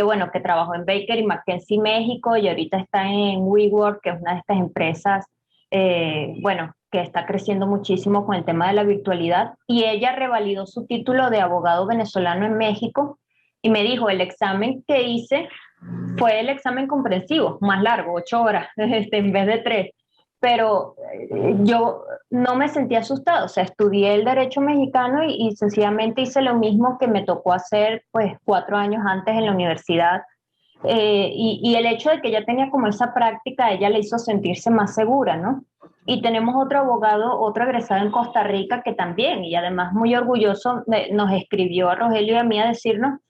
bueno, que trabajó en Baker y McKenzie México y ahorita está en WeWork, que es una de estas empresas, bueno, que está creciendo muchísimo con el tema de la virtualidad, y ella revalidó su título de abogado venezolano en México y me dijo, el examen que hice fue el examen comprensivo, más largo, 8 horas en vez de 3, pero yo no me sentí asustada, o sea, estudié el derecho mexicano y sencillamente hice lo mismo que me tocó hacer pues 4 años antes en la universidad. Y el hecho de que ella tenía como esa práctica, ella le hizo sentirse más segura, ¿no? Y tenemos otro abogado, otro egresado en Costa Rica que también, y además muy orgulloso, nos escribió a Rogelio y a mí a decirnos,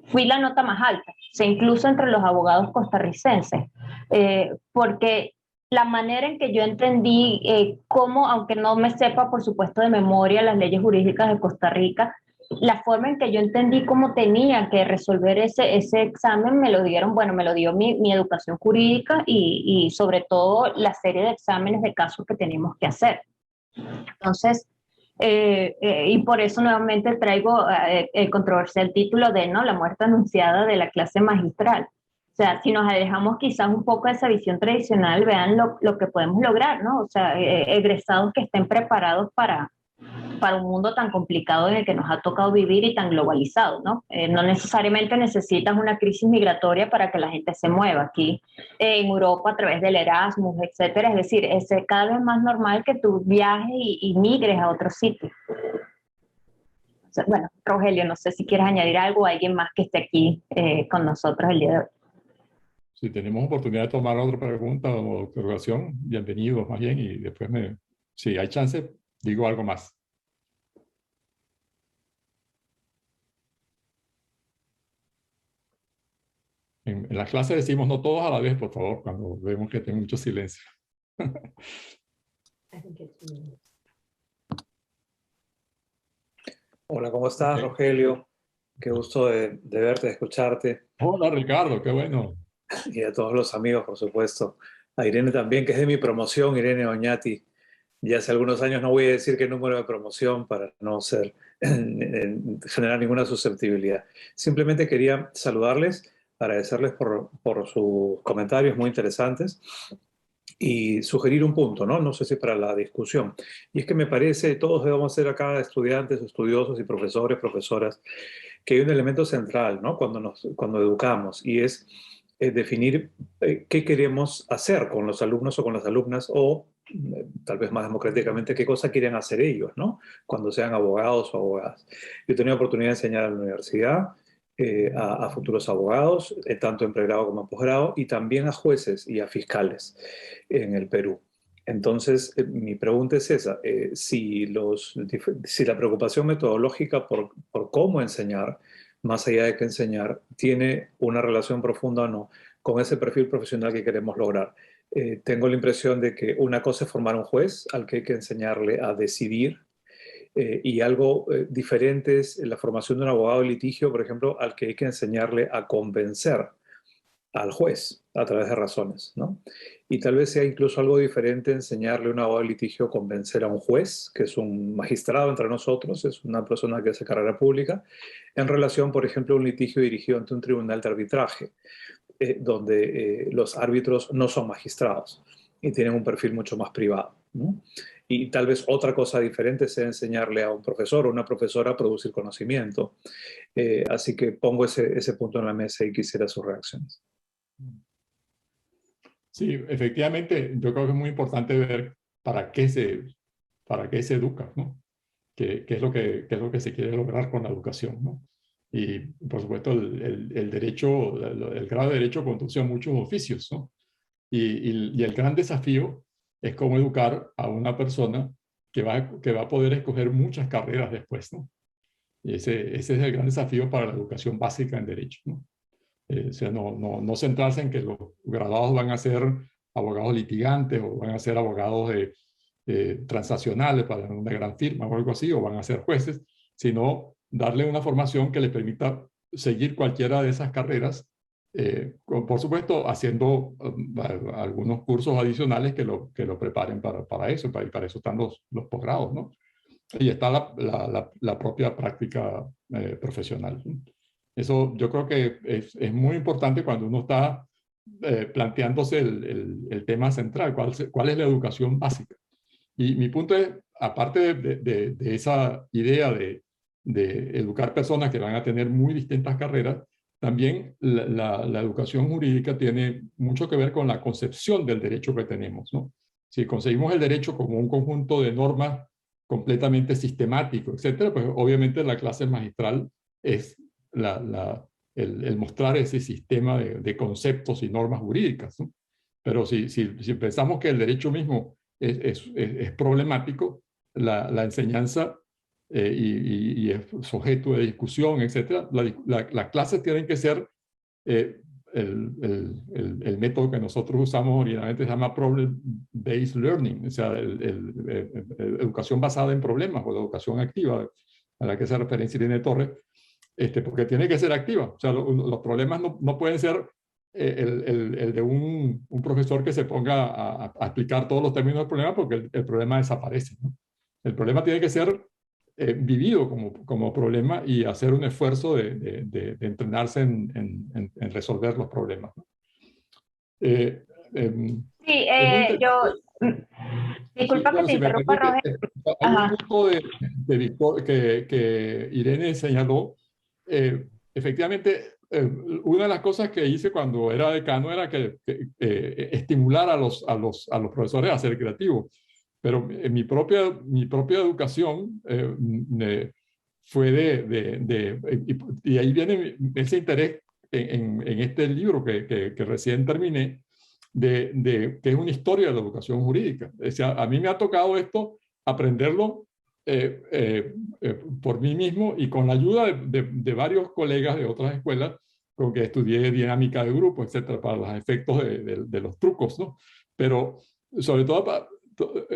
fui la nota más alta, o sea, incluso entre los abogados costarricenses, porque la manera en que yo entendí cómo, aunque no me sepa, por supuesto, de memoria las leyes jurídicas de Costa Rica, la forma en que yo entendí cómo tenía que resolver ese examen me lo dieron, bueno, me lo dio mi educación jurídica y sobre todo la serie de exámenes de casos que tenemos que hacer. Entonces, y por eso nuevamente traigo el controversial título de, ¿no?, la muerte anunciada de la clase magistral. O sea, si nos alejamos quizás un poco de esa visión tradicional, vean lo que podemos lograr, ¿no? O sea, egresados que estén preparados para un mundo tan complicado en el que nos ha tocado vivir y tan globalizado, ¿no? No necesariamente necesitas una crisis migratoria para que la gente se mueva aquí en Europa a través del Erasmus, etcétera. Es decir, es cada vez más normal que tú viajes y migres a otro sitio. O sea, bueno, Rogelio, no sé si quieres añadir algo, alguien más que esté aquí con nosotros el día de hoy. Si tenemos oportunidad de tomar otra pregunta o observación, bienvenidos más bien, y después si hay chance, digo algo más. En la clase decimos no todos a la vez, por favor, cuando vemos que tengo mucho silencio. Hola, ¿cómo estás, Rogelio? Qué gusto de verte, de escucharte. Hola, Ricardo, qué bueno. Y a todos los amigos, por supuesto. A Irene también, que es de mi promoción, Irene Oñati. Ya hace algunos años, no voy a decir qué número de promoción para no generar ninguna susceptibilidad. Simplemente quería saludarles, agradecerles por sus comentarios muy interesantes y sugerir un punto, ¿no? No sé si para la discusión. Y es que me parece, todos debemos ser acá estudiantes, estudiosos y profesores, profesoras, que hay un elemento central, ¿no? Cuando educamos, y es definir qué queremos hacer con los alumnos o con las alumnas, o tal vez más democráticamente, qué cosa quieren hacer ellos, ¿no? Cuando sean abogados o abogadas. Yo he tenido la oportunidad de enseñar en la universidad a futuros abogados, tanto en pregrado como en posgrado, y también a jueces y a fiscales en el Perú. Entonces, mi pregunta es esa, si la preocupación metodológica por cómo enseñar, más allá de que enseñar, tiene una relación profunda o no con ese perfil profesional que queremos lograr. Tengo la impresión de que una cosa es formar un juez al que hay que enseñarle a decidir, y algo diferente es la formación de un abogado de litigio, por ejemplo, al que hay que enseñarle a convencer al juez a través de razones, ¿no? Y tal vez sea incluso algo diferente enseñarle a un abogado de litigio a convencer a un juez, que es un magistrado entre nosotros, es una persona que hace carrera pública, en relación, por ejemplo, a un litigio dirigido ante un tribunal de arbitraje, donde los árbitros no son magistrados y tienen un perfil mucho más privado, ¿no? Y tal vez otra cosa diferente sea enseñarle a un profesor o una profesora a producir conocimiento. Así que pongo ese punto en la mesa y quisiera sus reacciones. Sí, efectivamente, yo creo que es muy importante ver para qué se educa, ¿no? ¿Qué es lo que se quiere lograr con la educación, ¿no? Y, por supuesto, el derecho, el grado de derecho conduce a muchos oficios, ¿no? Y el gran desafío es cómo educar a una persona que va a poder escoger muchas carreras después, ¿no? Y ese es el gran desafío para la educación básica en derecho, ¿no? O sea, no centrarse en que los graduados van a ser abogados litigantes o van a ser abogados transaccionales para una gran firma o algo así, o van a ser jueces, sino darle una formación que le permita seguir cualquiera de esas carreras, por supuesto, haciendo algunos cursos adicionales que lo preparen para eso, para eso están los posgrados, ¿no? Y está la propia práctica profesional, ¿no? Eso yo creo que es muy importante cuando uno está planteándose el tema central, cuál es la educación básica. Y mi punto es, aparte de esa idea de educar personas que van a tener muy distintas carreras, también la educación jurídica tiene mucho que ver con la concepción del derecho que tenemos, ¿no? Si concebimos el derecho como un conjunto de normas completamente sistemático, etcétera, pues obviamente la clase magistral es el mostrar ese sistema de conceptos y normas jurídicas, ¿no? Pero si pensamos que el derecho mismo es problemático, la enseñanza y es sujeto de discusión, etcétera, las clases tienen que ser el método que nosotros usamos originalmente se llama Problem-Based Learning, o sea, educación basada en problemas o la educación activa a la que hace referencia Irene Torres, porque tiene que ser activa. O sea, los problemas no pueden ser el de un profesor que se ponga a explicar todos los términos del problema porque el problema desaparece, ¿no? El problema tiene que ser vivido como problema y hacer un esfuerzo de entrenarse en resolver los problemas, ¿no? Sí, disculpa que te interrumpa, Roger. Hay un punto que Irene señaló. Efectivamente, una de las cosas que hice cuando era decano era que estimular a los profesores a ser creativos. Pero mi propia educación fue y ahí viene ese interés en este libro que recién terminé, que es una historia de la educación jurídica. O sea, a mí me ha tocado esto, aprenderlo por mí mismo y con la ayuda de varios colegas de otras escuelas con que estudié dinámica de grupo, etcétera, para los efectos de los trucos, ¿no? Pero sobre todo para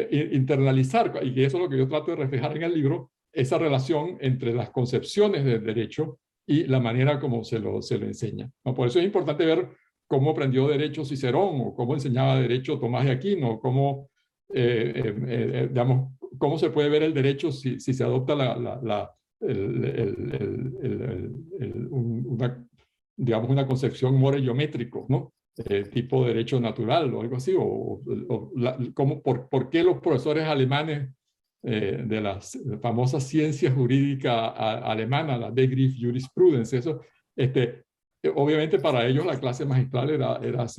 internalizar, y eso es lo que yo trato de reflejar en el libro, esa relación entre las concepciones del derecho y la manera como se lo enseña, ¿no? Por eso es importante ver cómo aprendió derecho Cicerón, o cómo enseñaba derecho Tomás de Aquino, o cómo digamos, cómo se puede ver el derecho si se adopta una concepción more geométrico, ¿no? Tipo derecho natural o algo así, ¿por qué los profesores alemanes de las famosas ciencias jurídicas alemanas, la Begriff Jurisprudence, eso, obviamente para ellos la clase magistral era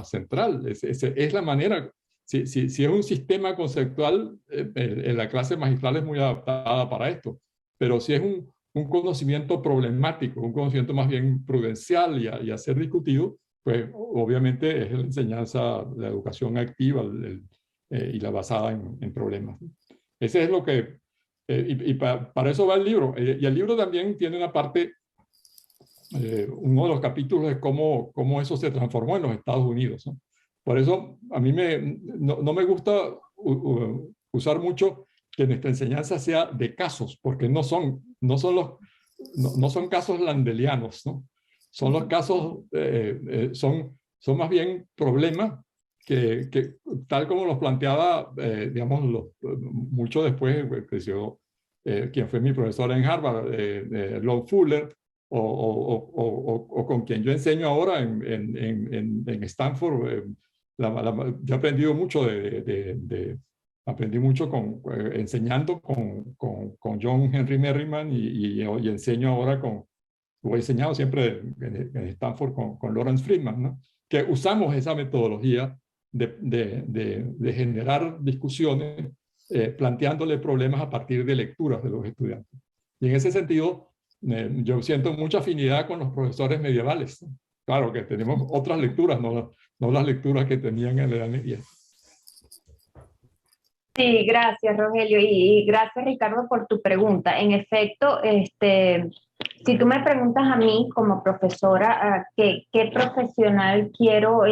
central, es la manera, si es un sistema conceptual, la clase magistral es muy adaptada para esto, pero si es un conocimiento problemático, un conocimiento más bien prudencial y a ser discutido, pues obviamente es la enseñanza, la educación activa y la basada en problemas. Ese es lo que, para eso va el libro. Y el libro también tiene una parte, uno de los capítulos es cómo eso se transformó en los Estados Unidos, ¿no? Por eso a mí no me gusta usar mucho que nuestra enseñanza sea de casos, porque no son casos landelianos, ¿no? Son los casos, son más bien problemas que tal como los planteaba, digamos, mucho después creció quien fue mi profesor en Harvard, Lon Fuller, o con quien yo enseño ahora en Stanford. Yo he aprendido mucho aprendí mucho enseñando con John Henry Merriman y enseño ahora he enseñado siempre en Stanford con Lawrence Friedman, ¿no? Que usamos esa metodología de generar discusiones planteándole problemas a partir de lecturas de los estudiantes. Y en ese sentido, yo siento mucha afinidad con los profesores medievales, ¿no? Claro que tenemos otras lecturas, no las lecturas que tenían en la Edad Media. Sí, gracias, Rogelio, y gracias, Ricardo, por tu pregunta. En efecto, si tú me preguntas a mí como profesora qué profesional quiero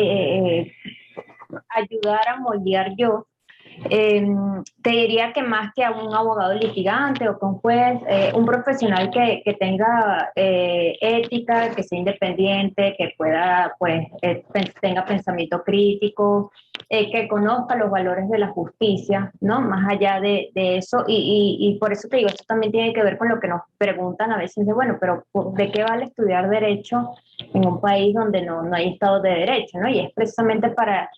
ayudar a moldear yo, te diría que más que a un abogado litigante o con juez, un profesional que tenga ética, que sea independiente, que pueda, pues, tenga pensamiento crítico, que conozca los valores de la justicia, ¿no? Más allá de eso, y por eso te digo, esto también tiene que ver con lo que nos preguntan a veces de, bueno, pero ¿de qué vale estudiar derecho en un país donde no hay Estado de Derecho, ¿no? Y es precisamente para...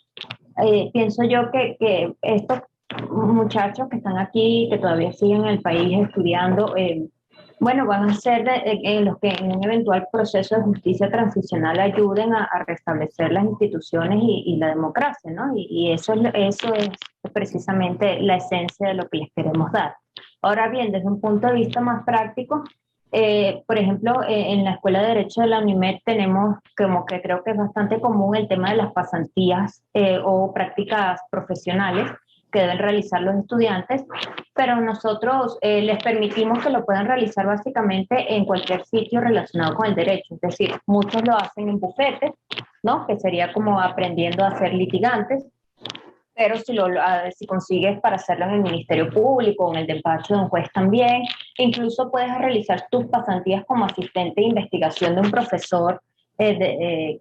pienso yo que estos muchachos que están aquí, que todavía siguen en el país estudiando, bueno, van a ser los que en un eventual proceso de justicia transicional ayuden a restablecer las instituciones y la democracia, ¿no? Y eso es precisamente la esencia de lo que les queremos dar. Ahora bien, desde un punto de vista más práctico, por ejemplo, en la Escuela de Derecho de la UNIMED tenemos, como que creo que es bastante común, el tema de las pasantías o prácticas profesionales que deben realizar los estudiantes, pero nosotros les permitimos que lo puedan realizar básicamente en cualquier sitio relacionado con el derecho. Es decir, muchos lo hacen en bufetes, ¿no? Que sería como aprendiendo a ser litigantes, pero si consigues para hacerlo en el Ministerio Público o en el despacho de un juez también, incluso puedes realizar tus pasantías como asistente de investigación de un profesor que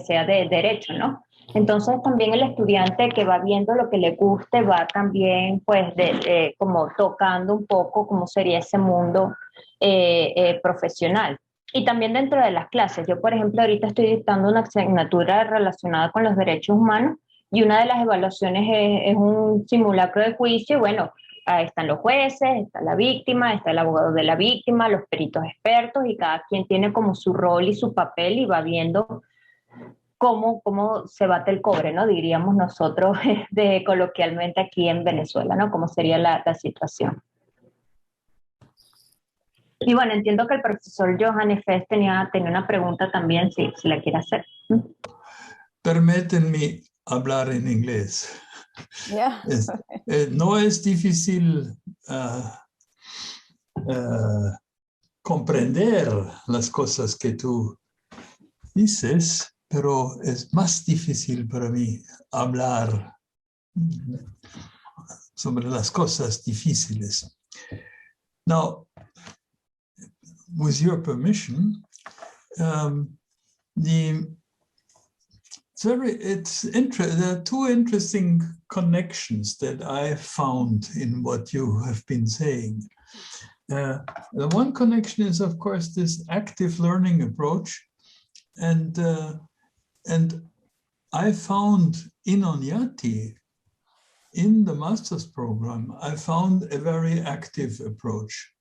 sea de derecho, ¿no? Entonces también el estudiante que va viendo lo que le guste va también pues como tocando un poco cómo sería ese mundo profesional. Y también dentro de las clases, yo por ejemplo ahorita estoy dictando una asignatura relacionada con los derechos humanos y una de las evaluaciones es un simulacro de juicio. Bueno, ahí están los jueces, está la víctima, está el abogado de la víctima, los peritos expertos, y cada quien tiene como su rol y su papel y va viendo cómo se bate el cobre, ¿no? Diríamos nosotros coloquialmente aquí en Venezuela, ¿no? Cómo sería la situación. Y bueno, entiendo que el profesor Johann Fest tenía una pregunta también, si la quiere hacer. Permítanme hablar en inglés. Yeah. No es difícil comprender las cosas que tú dices, pero es más difícil para mí hablar sobre las cosas difíciles. Now, with your permission, the there are two interesting connections that I found in what you have been saying. The one connection is, of course, this active learning approach. And I found in Oñati, in the master's program, I found a very active approach.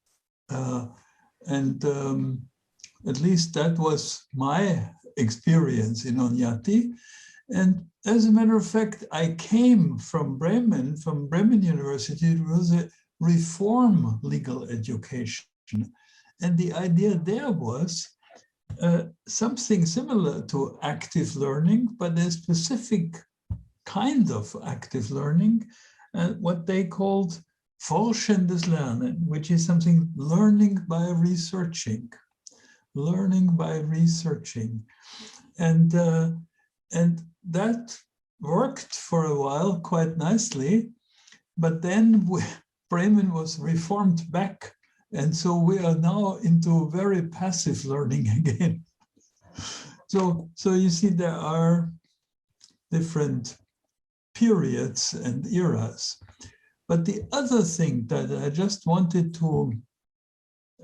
At least that was my experience in Oñati. And as a matter of fact, I came from Bremen University. It was a reform legal education. And the idea there was something similar to active learning, but a specific kind of active learning, what they called forschendes Lernen, which is something learning by researching. And that worked for a while quite nicely, but then Bremen was reformed back. And so we are now into very passive learning again. So you see, there are different periods and eras. But the other thing that I just wanted to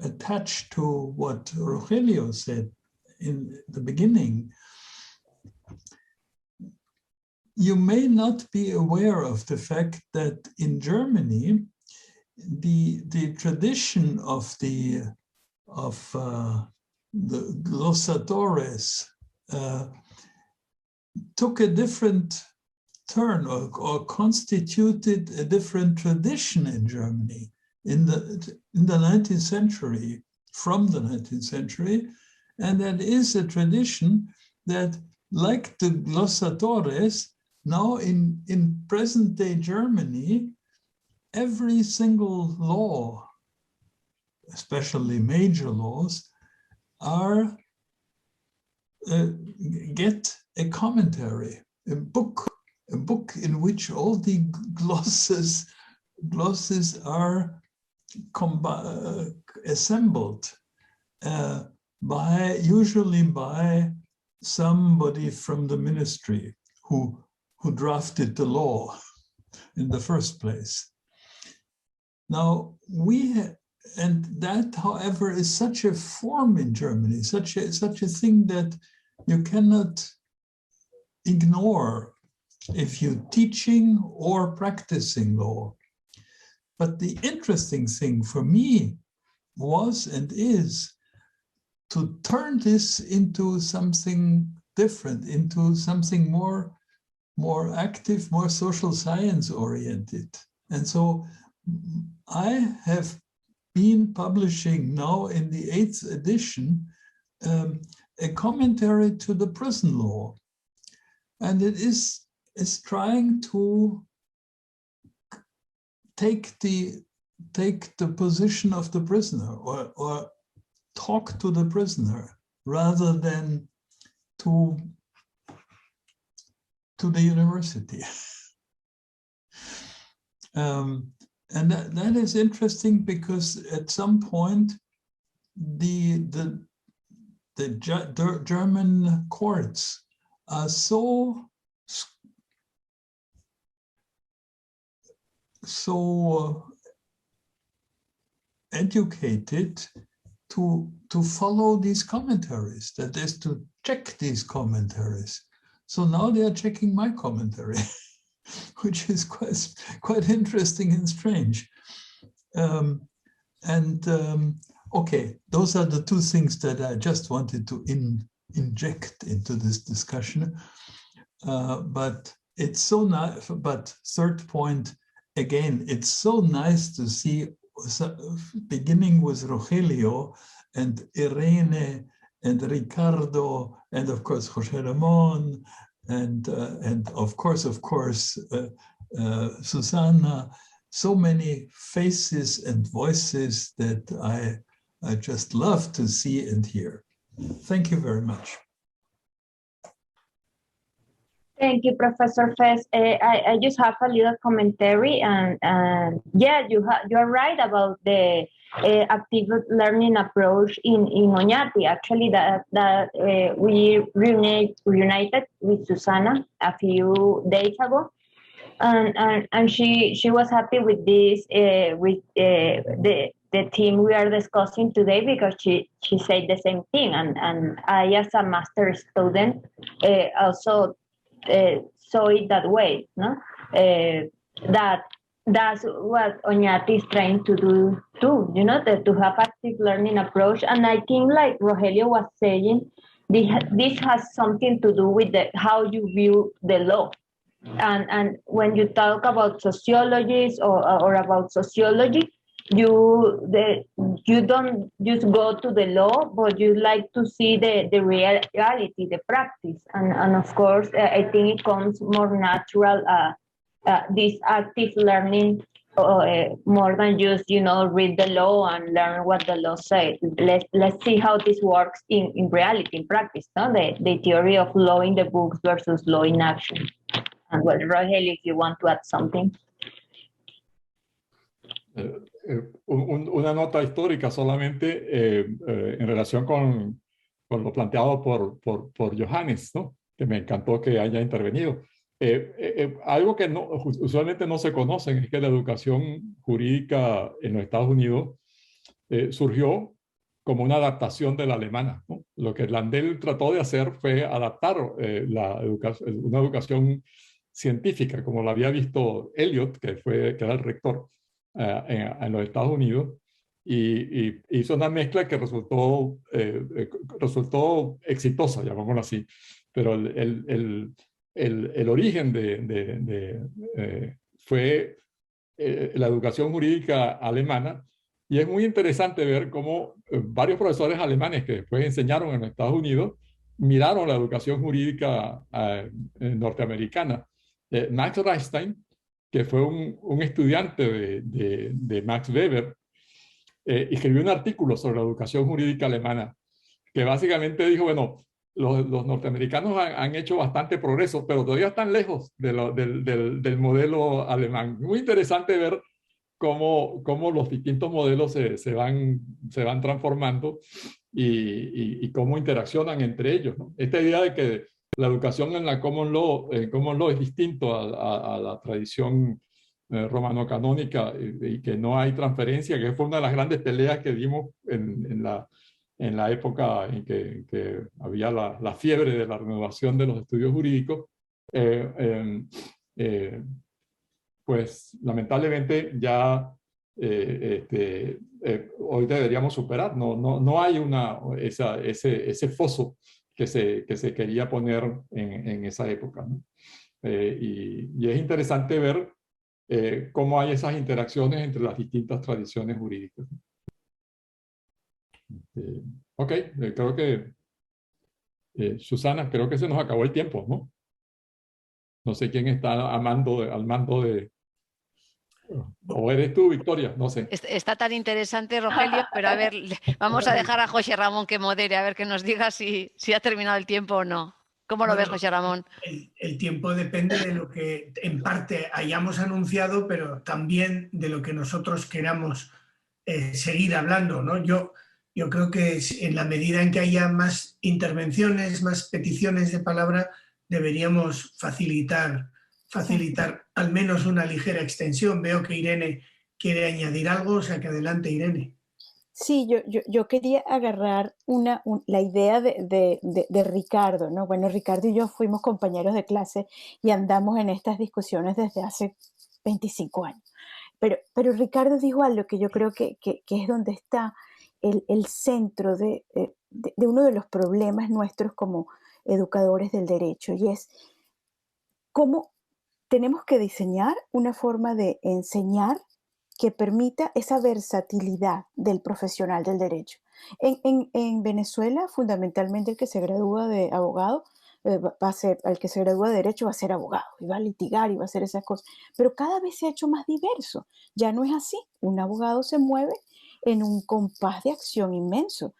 attach to what Rogelio said in the beginning, you may not be aware of the fact that in Germany, the tradition of the glossatores took a different turn or constituted a different tradition in Germany in the 19th century, from the 19th century, and that is a tradition that, like the glossatores, now in present-day Germany, every single law, especially major laws, get a commentary, a book in which all the glosses are assembled usually by somebody from the ministry who drafted the law in the first place. Now and that, however, is such a form in Germany, such a thing that you cannot ignore if you're teaching or practicing law. But the interesting thing for me was and is to turn this into something different, into something more active, more social science oriented. And so I have been publishing now in the 8th edition a commentary to the prison law. And it is trying to take the position of the prisoner or talk to the prisoner rather than to the university. And that is interesting because at some point the German courts are so educated to follow these commentaries, that is to check these commentaries. So now they are checking my commentary, which is quite interesting and strange. Okay, those are the two things that I just wanted to inject into this discussion. But it's so nice. But third point, again, it's so nice to see, beginning with Rogelio and Irene and Ricardo, and of course José Ramón, and of course Susana, so many faces and voices that I just love to see and hear. Thank you very much. Thank you, Professor Fez. I just have a little commentary, and yeah, you are right about the active learning approach in Oñati. Actually, we reunited with Susana a few days ago, and she was happy with this the theme we are discussing today, because she said the same thing, and I, as a master student, also saw it that way, no? That's what Oñati is trying to do too, you know, to have active learning approach. And I think, like Rogelio was saying, this has something to do with how you view the law. And when you talk about sociologists or about sociology, you don't just go to the law, but you like to see the reality, the practice. And of course, I think it comes more natural, this active learning, more than just, you know, read the law and learn what the law says. Let's see how this works in reality, in practice, no? The theory of law in the books versus law in action. And well, Rogelio, if you want to add something. Una nota histórica solamente en relación con lo planteado por Johannes, ¿no? Que me encantó que haya intervenido. Algo que usualmente no se conocen es que la educación jurídica en los Estados Unidos surgió como una adaptación de la alemana, ¿no? Lo que Landell trató de hacer fue adaptar una educación científica, como la había visto Eliot, que era el rector en los Estados Unidos, y hizo una mezcla que resultó exitosa, llamémoslo así. Pero el origen fue la educación jurídica alemana, y es muy interesante ver cómo varios profesores alemanes que después enseñaron en los Estados Unidos miraron la educación jurídica norteamericana. Max Reichstein, que fue un estudiante de Max Weber, escribió un artículo sobre la educación jurídica alemana, que básicamente dijo, bueno, los norteamericanos han hecho bastante progreso, pero todavía están lejos del modelo alemán. Muy interesante ver cómo los distintos modelos se van transformando y cómo interaccionan entre ellos, ¿no? Esta idea de que la educación en la common law es distinto a la tradición romano-canónica, y que no hay transferencia, que fue una de las grandes peleas que dimos en la época en que había la fiebre de la renovación de los estudios jurídicos. Pues lamentablemente ya hoy deberíamos superar. No hay ese foso que se quería poner en esa época, ¿no? Y es interesante ver cómo hay esas interacciones entre las distintas tradiciones jurídicas. Ok, creo que Susana, creo que se nos acabó el tiempo, ¿no? No sé quién está al mando de... ¿O eres tú, Victoria? No sé. Está tan interesante, Rogelio, pero a ver, vamos a dejar a José Ramón que modere, a ver que nos diga si ha terminado el tiempo o no. ¿Cómo lo ves, José Ramón? El tiempo depende de lo que en parte hayamos anunciado, pero también de lo que nosotros queramos seguir hablando, ¿no? Yo creo que en la medida en que haya más intervenciones, más peticiones de palabra, deberíamos facilitar al menos una ligera extensión. Veo que Irene quiere añadir algo, o sea que adelante, Irene. Sí, yo quería agarrar la idea de Ricardo, ¿no? Bueno, Ricardo y yo fuimos compañeros de clase y andamos en estas discusiones desde hace 25 años. Pero Ricardo dijo algo que yo creo que es donde está el centro de uno de los problemas nuestros como educadores del derecho, y es cómo tenemos que diseñar una forma de enseñar que permita esa versatilidad del profesional del derecho. En Venezuela, fundamentalmente, el que se gradúa de abogado el que se gradúa de derecho va a ser abogado y va a litigar y va a hacer esas cosas. Pero cada vez se ha hecho más diverso. Ya no es así. Un abogado se mueve en un compás de acción inmenso.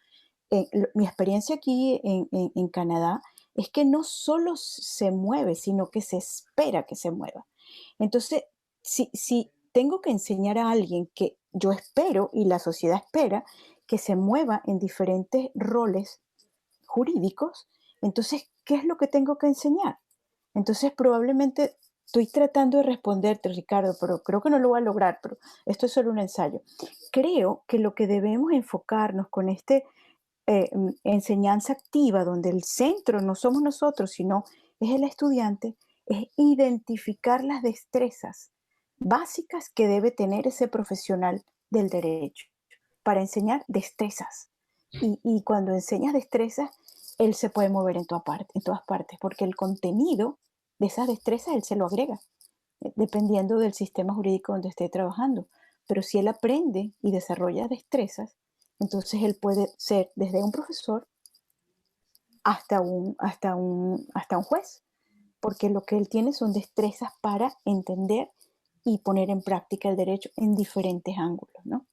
Mi experiencia aquí en Canadá es que no solo se mueve, sino que se espera que se mueva. Entonces, si tengo que enseñar a alguien que yo espero y la sociedad espera que se mueva en diferentes roles jurídicos, entonces, ¿qué es lo que tengo que enseñar? Entonces, probablemente estoy tratando de responderte, Ricardo, pero creo que no lo voy a lograr, pero esto es solo un ensayo. Creo que lo que debemos enfocarnos con enseñanza activa, donde el centro no somos nosotros, sino es el estudiante, es identificar las destrezas básicas que debe tener ese profesional del derecho para enseñar destrezas. Y cuando enseñas destrezas, él se puede mover en todas partes, porque el contenido de esas destrezas él se lo agrega, dependiendo del sistema jurídico donde esté trabajando. Pero si él aprende y desarrolla destrezas, entonces él puede ser desde un profesor hasta un juez, porque lo que él tiene son destrezas para entender y poner en práctica el derecho en diferentes ángulos, ¿no?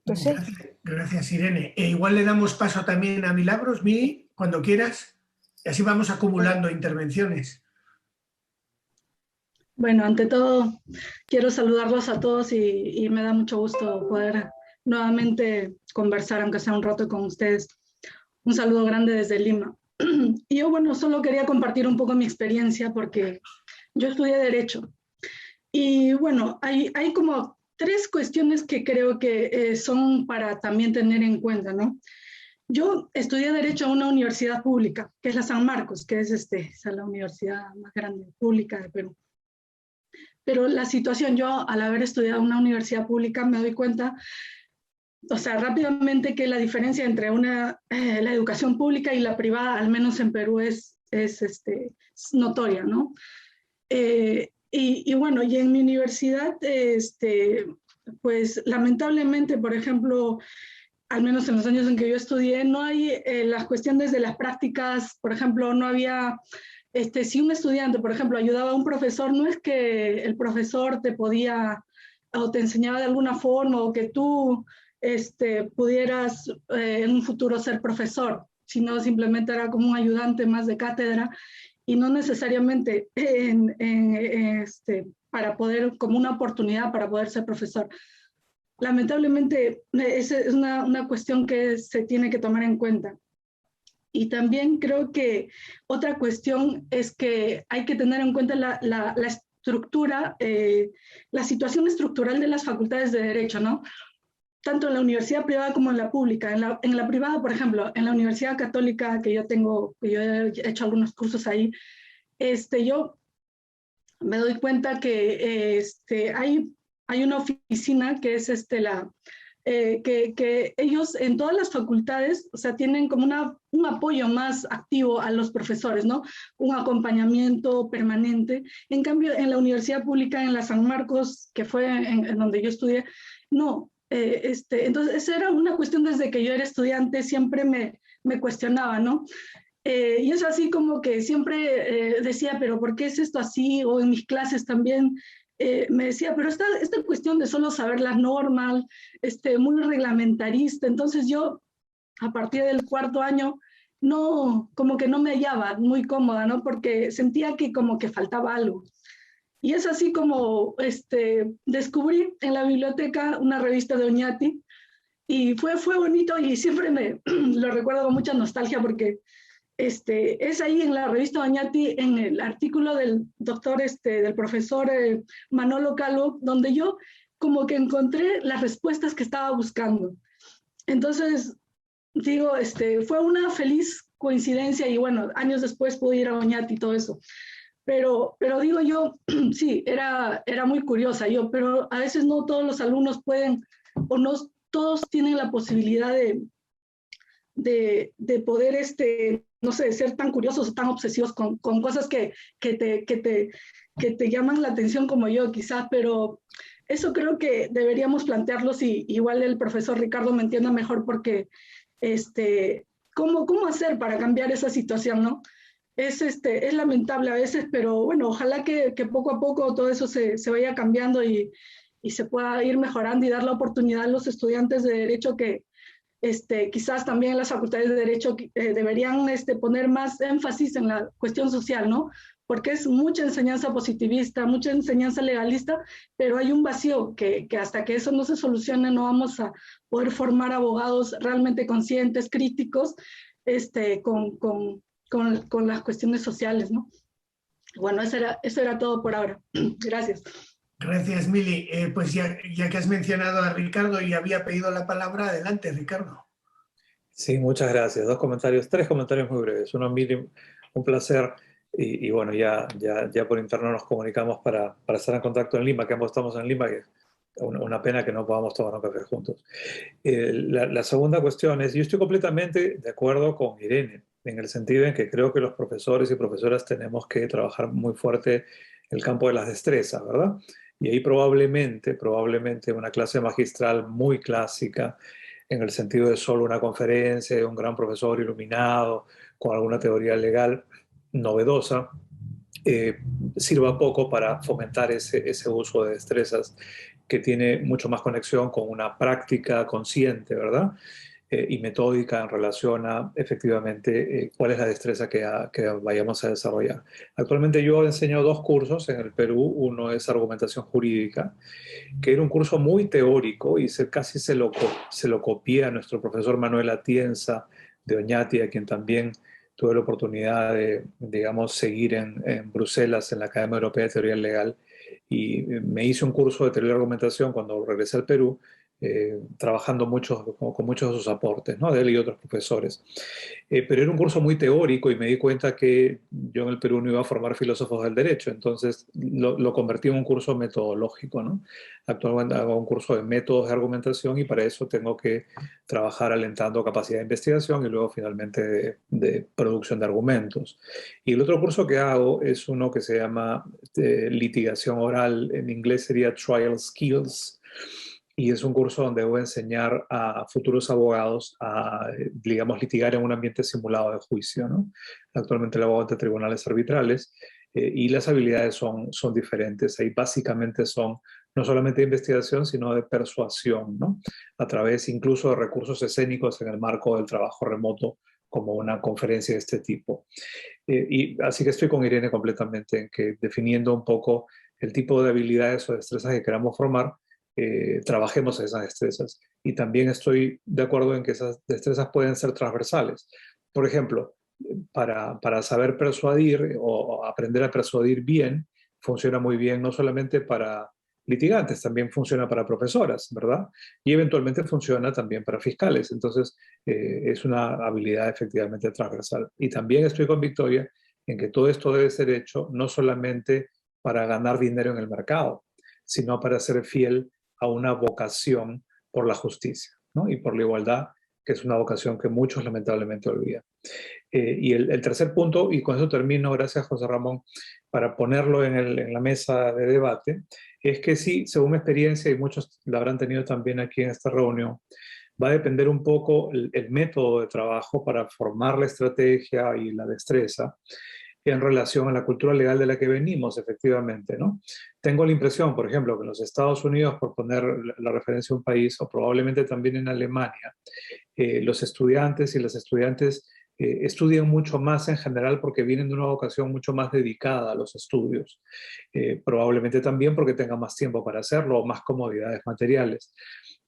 Entonces, gracias, Irene. Igual le damos paso también a Milagros, Mili, cuando quieras, y así vamos acumulando intervenciones. Bueno, ante todo, quiero saludarlos a todos y me da mucho gusto poder nuevamente conversar, aunque sea un rato, con ustedes. Un saludo grande desde Lima. Y yo, bueno, solo quería compartir un poco mi experiencia porque yo estudié Derecho. Y bueno, hay como 3 cuestiones que creo que son para también tener en cuenta, ¿no? Yo estudié Derecho en una universidad pública, que es la San Marcos, que es la universidad más grande pública de Perú. Pero la situación, yo al haber estudiado en una universidad pública me doy cuenta, o sea, rápidamente, que la diferencia entre la educación pública y la privada, al menos en Perú, es notoria, ¿no? Y bueno, y en mi universidad, pues lamentablemente, por ejemplo, al menos en los años en que yo estudié, no hay las cuestiones de las prácticas, por ejemplo, no había, si un estudiante, por ejemplo, ayudaba a un profesor, no es que el profesor te podía o te enseñaba de alguna forma o que tú pudieras en un futuro ser profesor, sino simplemente era como un ayudante más de cátedra y no necesariamente para poder, como una oportunidad para poder ser profesor. Lamentablemente, esa es una cuestión que se tiene que tomar en cuenta. Y también creo que otra cuestión es que hay que tener en cuenta la estructura, la situación estructural de las facultades de Derecho, ¿no? Tanto en la universidad privada como en la pública. En la privada, por ejemplo, en la Universidad Católica, que yo he hecho algunos cursos ahí, yo me doy cuenta que hay una oficina que es que ellos en todas las facultades, o sea, tienen como un apoyo más activo a los profesores, ¿no? Un acompañamiento permanente. En cambio, en la universidad pública, en la San Marcos, que fue en donde yo estudié, no. Entonces, esa era una cuestión desde que yo era estudiante, siempre me cuestionaba, ¿no? Y es así como que siempre decía, pero ¿por qué es esto así? O en mis clases también me decía, pero esta cuestión de solo saber las normas, muy reglamentarista. Entonces yo, a partir del 4º año, como que no me hallaba muy cómoda, ¿no? Porque sentía que como que faltaba algo. Y es así como descubrí en la biblioteca una revista de Oñati y fue bonito y siempre lo recuerdo con mucha nostalgia porque es ahí en la revista Oñati, en el artículo del doctor, del profesor Manolo Calvo, donde yo como que encontré las respuestas que estaba buscando. Entonces, digo, fue una feliz coincidencia y bueno, años después pude ir a Oñati y todo eso. Pero digo yo, sí, era muy curiosa yo, pero a veces no todos los alumnos pueden, o no todos tienen la posibilidad de poder, no sé, ser tan curiosos o tan obsesivos con cosas que te llaman la atención como yo quizás, pero eso creo que deberíamos plantearlos y igual el profesor Ricardo me entienda mejor porque, ¿cómo hacer para cambiar esa situación, no? Es lamentable a veces, pero bueno, ojalá que poco a poco todo eso se vaya cambiando y se pueda ir mejorando y dar la oportunidad a los estudiantes de Derecho que quizás también las facultades de Derecho deberían poner más énfasis en la cuestión social, ¿no? Porque es mucha enseñanza positivista, mucha enseñanza legalista, pero hay un vacío que hasta que eso no se solucione no vamos a poder formar abogados realmente conscientes, críticos, con las cuestiones sociales, ¿no? Bueno, eso era todo por ahora. Gracias. Gracias, Mili. Pues ya que has mencionado a Ricardo y había pedido la palabra, adelante, Ricardo. Sí, muchas gracias. Tres comentarios muy breves. Uno, Mili, un placer. Y bueno, ya por interno nos comunicamos para estar en contacto en Lima, que ambos estamos en Lima, que es una pena que no podamos tomar un café juntos. La segunda cuestión es, yo estoy completamente de acuerdo con Irene, en el sentido en que creo que los profesores y profesoras tenemos que trabajar muy fuerte el campo de las destrezas, ¿verdad? Y ahí probablemente una clase magistral muy clásica, en el sentido de solo una conferencia, de un gran profesor iluminado, con alguna teoría legal novedosa, sirva poco para fomentar ese uso de destrezas que tiene mucho más conexión con una práctica consciente, ¿verdad? Y metódica en relación a efectivamente cuál es la destreza que vayamos a desarrollar. Actualmente yo he enseñado 2 cursos en el Perú. Uno es argumentación jurídica, que era un curso muy teórico y casi se lo copié a nuestro profesor Manuel Atienza de Oñati, a quien también tuve la oportunidad de, digamos, seguir en Bruselas, en la Academia Europea de Teoría Legal, y me hice un curso de teoría de argumentación cuando regresé al Perú, trabajando con muchos de sus aportes, ¿no? De él y otros profesores. Pero era un curso muy teórico y me di cuenta que yo en el Perú no iba a formar filósofos del derecho, entonces lo convertí en un curso metodológico, ¿no? Actualmente hago un curso de métodos de argumentación y para eso tengo que trabajar alentando capacidad de investigación y luego finalmente de producción de argumentos. Y el otro curso que hago es uno que se llama litigación oral, en inglés sería Trial Skills, y es un curso donde voy a enseñar a futuros abogados a, digamos, litigar en un ambiente simulado de juicio, ¿no? Actualmente el abogado ante tribunales arbitrales, y las habilidades son diferentes. Ahí básicamente son no solamente de investigación, sino de persuasión, ¿no? A través incluso de recursos escénicos en el marco del trabajo remoto, como una conferencia de este tipo. Y así que estoy con Irene completamente en que, definiendo un poco el tipo de habilidades o destrezas que queramos formar, trabajemos esas destrezas. Y también estoy de acuerdo en que esas destrezas pueden ser transversales. Por ejemplo, para saber persuadir o aprender a persuadir bien, funciona muy bien no solamente para litigantes, también funciona para profesoras, ¿verdad? Y eventualmente funciona también para fiscales. Entonces, es una habilidad efectivamente transversal. Y también estoy con Victoria en que todo esto debe ser hecho no solamente para ganar dinero en el mercado, sino para ser fiel a una vocación por la justicia, ¿no? Y por la igualdad, que es una vocación que muchos lamentablemente olvidan. Y el tercer punto, y con eso termino, gracias José Ramón, para ponerlo en la mesa de debate, es que sí, según mi experiencia, y muchos la habrán tenido también aquí en esta reunión, va a depender un poco el método de trabajo para formar la estrategia y la destreza en relación a la cultura legal de la que venimos, efectivamente, ¿no? Tengo la impresión, por ejemplo, que en los Estados Unidos, por poner la referencia a un país, o probablemente también en Alemania, los estudiantes y las estudiantes estudian mucho más en general porque vienen de una vocación mucho más dedicada a los estudios. Probablemente también porque tengan más tiempo para hacerlo o más comodidades materiales.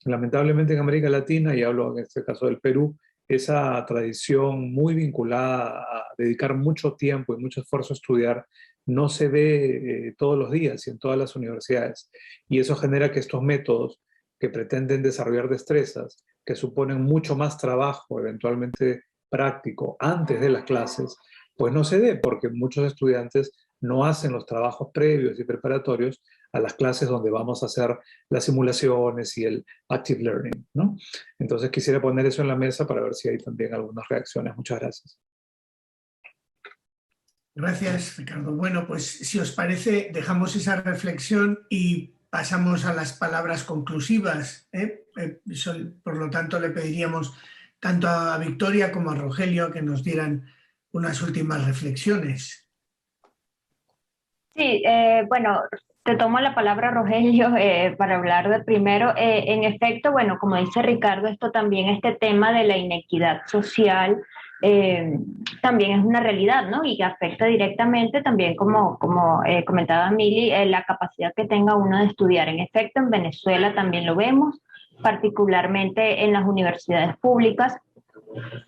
Lamentablemente en América Latina, y hablo en este caso del Perú, esa tradición muy vinculada a dedicar mucho tiempo y mucho esfuerzo a estudiar no se ve todos los días y en todas las universidades. Y eso genera que estos métodos que pretenden desarrollar destrezas, que suponen mucho más trabajo, eventualmente práctico, antes de las clases, pues no se dé porque muchos estudiantes no hacen los trabajos previos y preparatorios a las clases donde vamos a hacer las simulaciones y el active learning, ¿no? Entonces quisiera poner eso en la mesa para ver si hay también algunas reacciones. Muchas gracias. Gracias, Ricardo. Bueno, pues si os parece, dejamos esa reflexión y pasamos a las palabras conclusivas. Por lo tanto, le pediríamos tanto a Victoria como a Rogelio que nos dieran unas últimas reflexiones. Sí, bueno, te tomo la palabra, Rogelio, para hablar de primero. En efecto, bueno, como dice Ricardo, esto también, este tema de la inequidad social, también es una realidad, ¿no? Y que afecta directamente también, como comentaba Mili, la capacidad que tenga uno de estudiar. En efecto, en Venezuela también lo vemos, particularmente en las universidades públicas.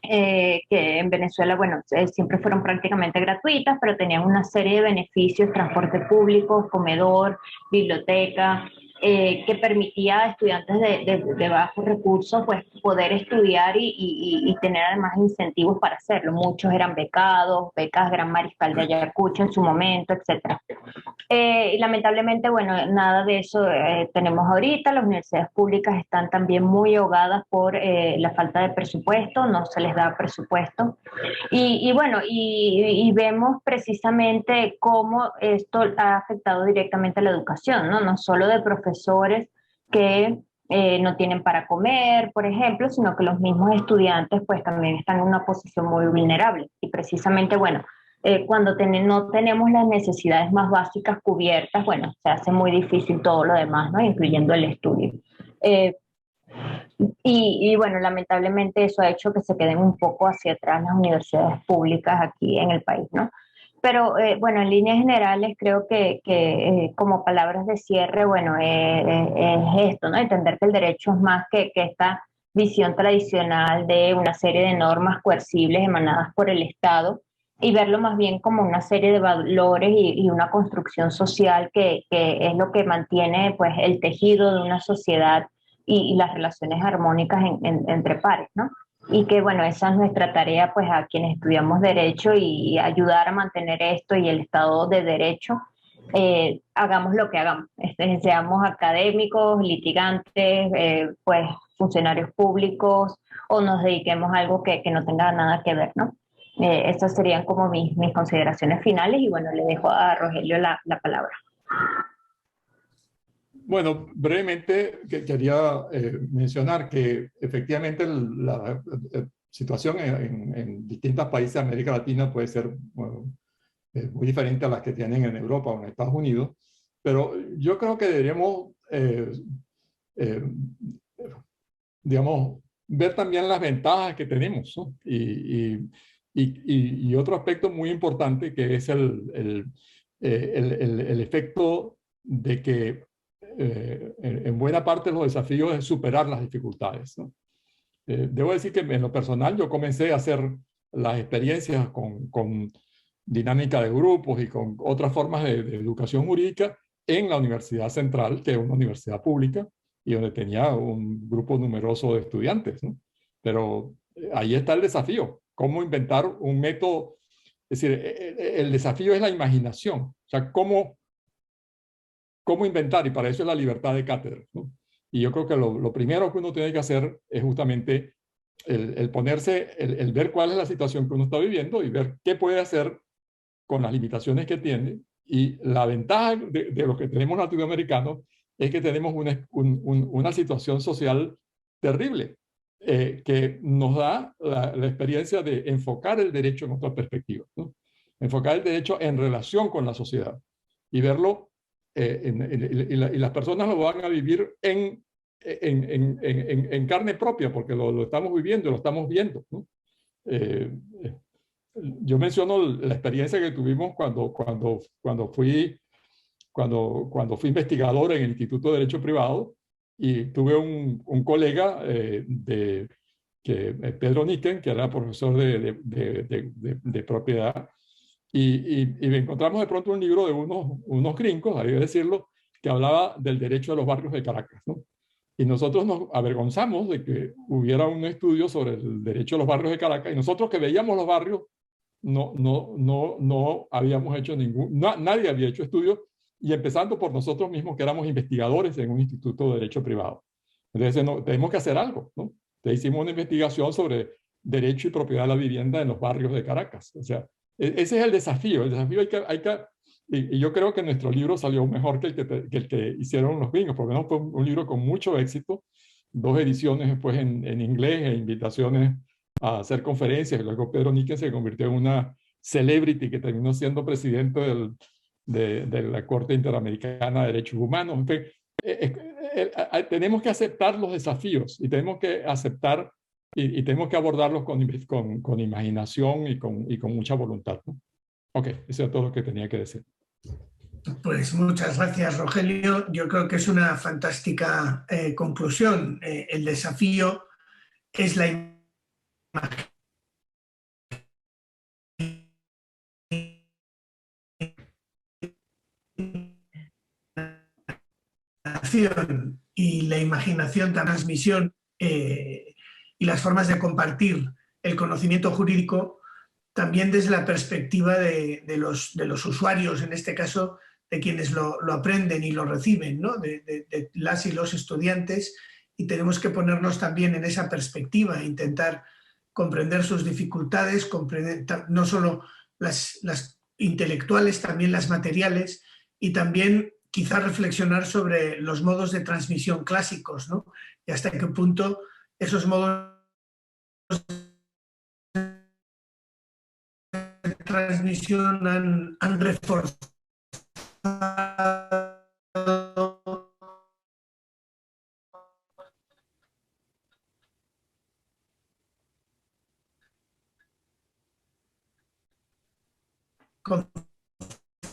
Que en Venezuela, bueno, siempre fueron prácticamente gratuitas, pero tenían una serie de beneficios, transporte público, comedor, biblioteca, que permitía a estudiantes de bajos recursos pues poder estudiar y tener además incentivos para hacerlo. Muchos eran becados, becas Gran Mariscal de Ayacucho en su momento, etcétera. Y lamentablemente, bueno, nada de eso tenemos ahorita. Las universidades públicas están también muy ahogadas por la falta de presupuesto, no se les da presupuesto. Y bueno, y vemos precisamente cómo esto ha afectado directamente a la educación, ¿no? No solo de profesores que no tienen para comer, por ejemplo, sino que los mismos estudiantes pues también están en una posición muy vulnerable. Y precisamente, bueno, cuando no tenemos las necesidades más básicas cubiertas, bueno, se hace muy difícil todo lo demás, ¿no? Incluyendo el estudio. Y bueno, lamentablemente eso ha hecho que se queden un poco hacia atrás las universidades públicas aquí en el país, ¿no? Pero bueno, en líneas generales creo que como palabras de cierre, bueno, es esto, ¿no? Entender que el derecho es más que esta visión tradicional de una serie de normas coercibles emanadas por el Estado, y verlo más bien como una serie de valores y una construcción social que es lo que mantiene pues el tejido de una sociedad y las relaciones armónicas entre pares, ¿no? Y que bueno, esa es nuestra tarea pues a quienes estudiamos Derecho y ayudar a mantener esto y el Estado de Derecho, hagamos lo que hagamos, seamos académicos, litigantes, pues funcionarios públicos o nos dediquemos a algo que no tenga nada que ver, ¿no? Estas serían como mis consideraciones finales y bueno, le dejo a Rogelio la palabra. Bueno, brevemente quería mencionar que efectivamente la situación en distintos países de América Latina puede ser bueno, muy diferente a las que tienen en Europa o en Estados Unidos, pero yo creo que deberíamos, digamos, ver también las ventajas que tenemos, ¿no? Y otro aspecto muy importante que es el efecto de que en buena parte los desafíos es superar las dificultades, ¿no? Debo decir que en lo personal yo comencé a hacer las experiencias con dinámica de grupos y con otras formas de educación jurídica en la Universidad Central, que es una universidad pública y donde tenía un grupo numeroso de estudiantes, ¿no? Pero ahí está el desafío, cómo inventar un método. Es decir, el desafío es la imaginación, o sea, cómo inventar, y para eso es la libertad de cátedra, ¿no? Y yo creo que lo primero que uno tiene que hacer es justamente el ponerse, el ver cuál es la situación que uno está viviendo y ver qué puede hacer con las limitaciones que tiene. Y la ventaja de los que tenemos latinoamericanos es que tenemos una situación social terrible, que nos da la experiencia de enfocar el derecho en otra perspectiva, ¿no? Enfocar el derecho en relación con la sociedad y verlo, y las personas lo van a vivir en carne propia, porque lo estamos viviendo, lo estamos viendo, ¿no? Yo menciono la experiencia que tuvimos cuando fui investigador en el Instituto de Derecho Privado, y tuve un colega Pedro Niken, que era profesor de propiedad, y encontramos de pronto un libro de unos gringos, hay que decirlo, que hablaba del derecho de los barrios de Caracas, ¿no? Y nosotros nos avergonzamos de que hubiera un estudio sobre el derecho de los barrios de Caracas, y nosotros que veíamos los barrios no habíamos hecho nadie había hecho estudios, y empezando por nosotros mismos que éramos investigadores en un instituto de derecho privado. Entonces tenemos que hacer algo, ¿no? Entonces hicimos una investigación sobre derecho y propiedad de la vivienda en los barrios de Caracas. O sea, ese es el desafío. El desafío y yo creo que nuestro libro salió mejor que el que hicieron los gringos, porque no fue un libro con mucho éxito, 2 ediciones después en inglés e invitaciones a hacer conferencias, y luego Pedro Niken se convirtió en una celebrity que terminó siendo presidente de la Corte Interamericana de Derechos Humanos. En fin, tenemos que aceptar los desafíos y tenemos que aceptar y tenemos que abordarlos con imaginación y con mucha voluntad, ¿no? Ok, eso es todo lo que tenía que decir. Pues muchas gracias, Rogelio. Yo creo que es una fantástica conclusión. El desafío es la imaginación y la imaginación, la transmisión y las formas de compartir el conocimiento jurídico también desde la perspectiva de los usuarios, en este caso de quienes lo aprenden y lo reciben, ¿no? de las y los estudiantes, y tenemos que ponernos también en esa perspectiva, intentar comprender sus dificultades, comprender no solo las intelectuales, también las materiales, y también quizá reflexionar sobre los modos de transmisión clásicos, ¿no? Y hasta qué punto esos modos de transmisión han reforzado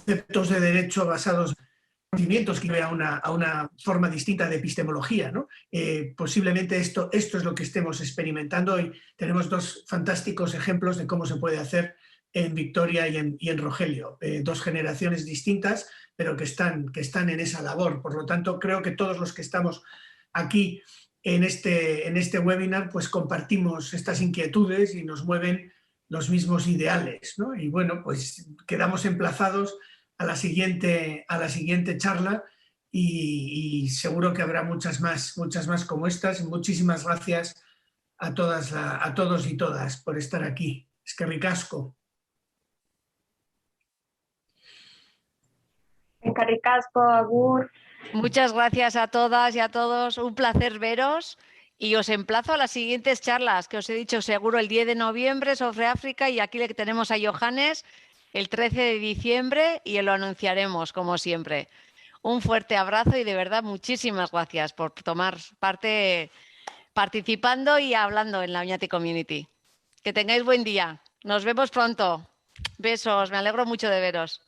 conceptos de derecho basados en conocimientos que llevan a una forma distinta de epistemología, ¿no? Posiblemente esto es lo que estemos experimentando hoy. Tenemos dos fantásticos ejemplos de cómo se puede hacer en Victoria y en Rogelio. Dos generaciones distintas, pero que están en esa labor. Por lo tanto, creo que todos los que estamos aquí en este webinar, pues compartimos estas inquietudes y nos mueven los mismos ideales, ¿no? Y bueno, pues quedamos emplazados a la siguiente charla y seguro que habrá muchas más como estas. Muchísimas gracias a todos y todas por estar aquí. Eskerrik asko. Eskerrik asko, agur. Muchas gracias a todas y a todos. Un placer veros. Y os emplazo a las siguientes charlas que os he dicho seguro el 10 de noviembre sobre África, y aquí le tenemos a Johannes el 13 de diciembre y lo anunciaremos como siempre. Un fuerte abrazo y de verdad muchísimas gracias por tomar parte participando y hablando en la Oñati Community. Que tengáis buen día. Nos vemos pronto. Besos, me alegro mucho de veros.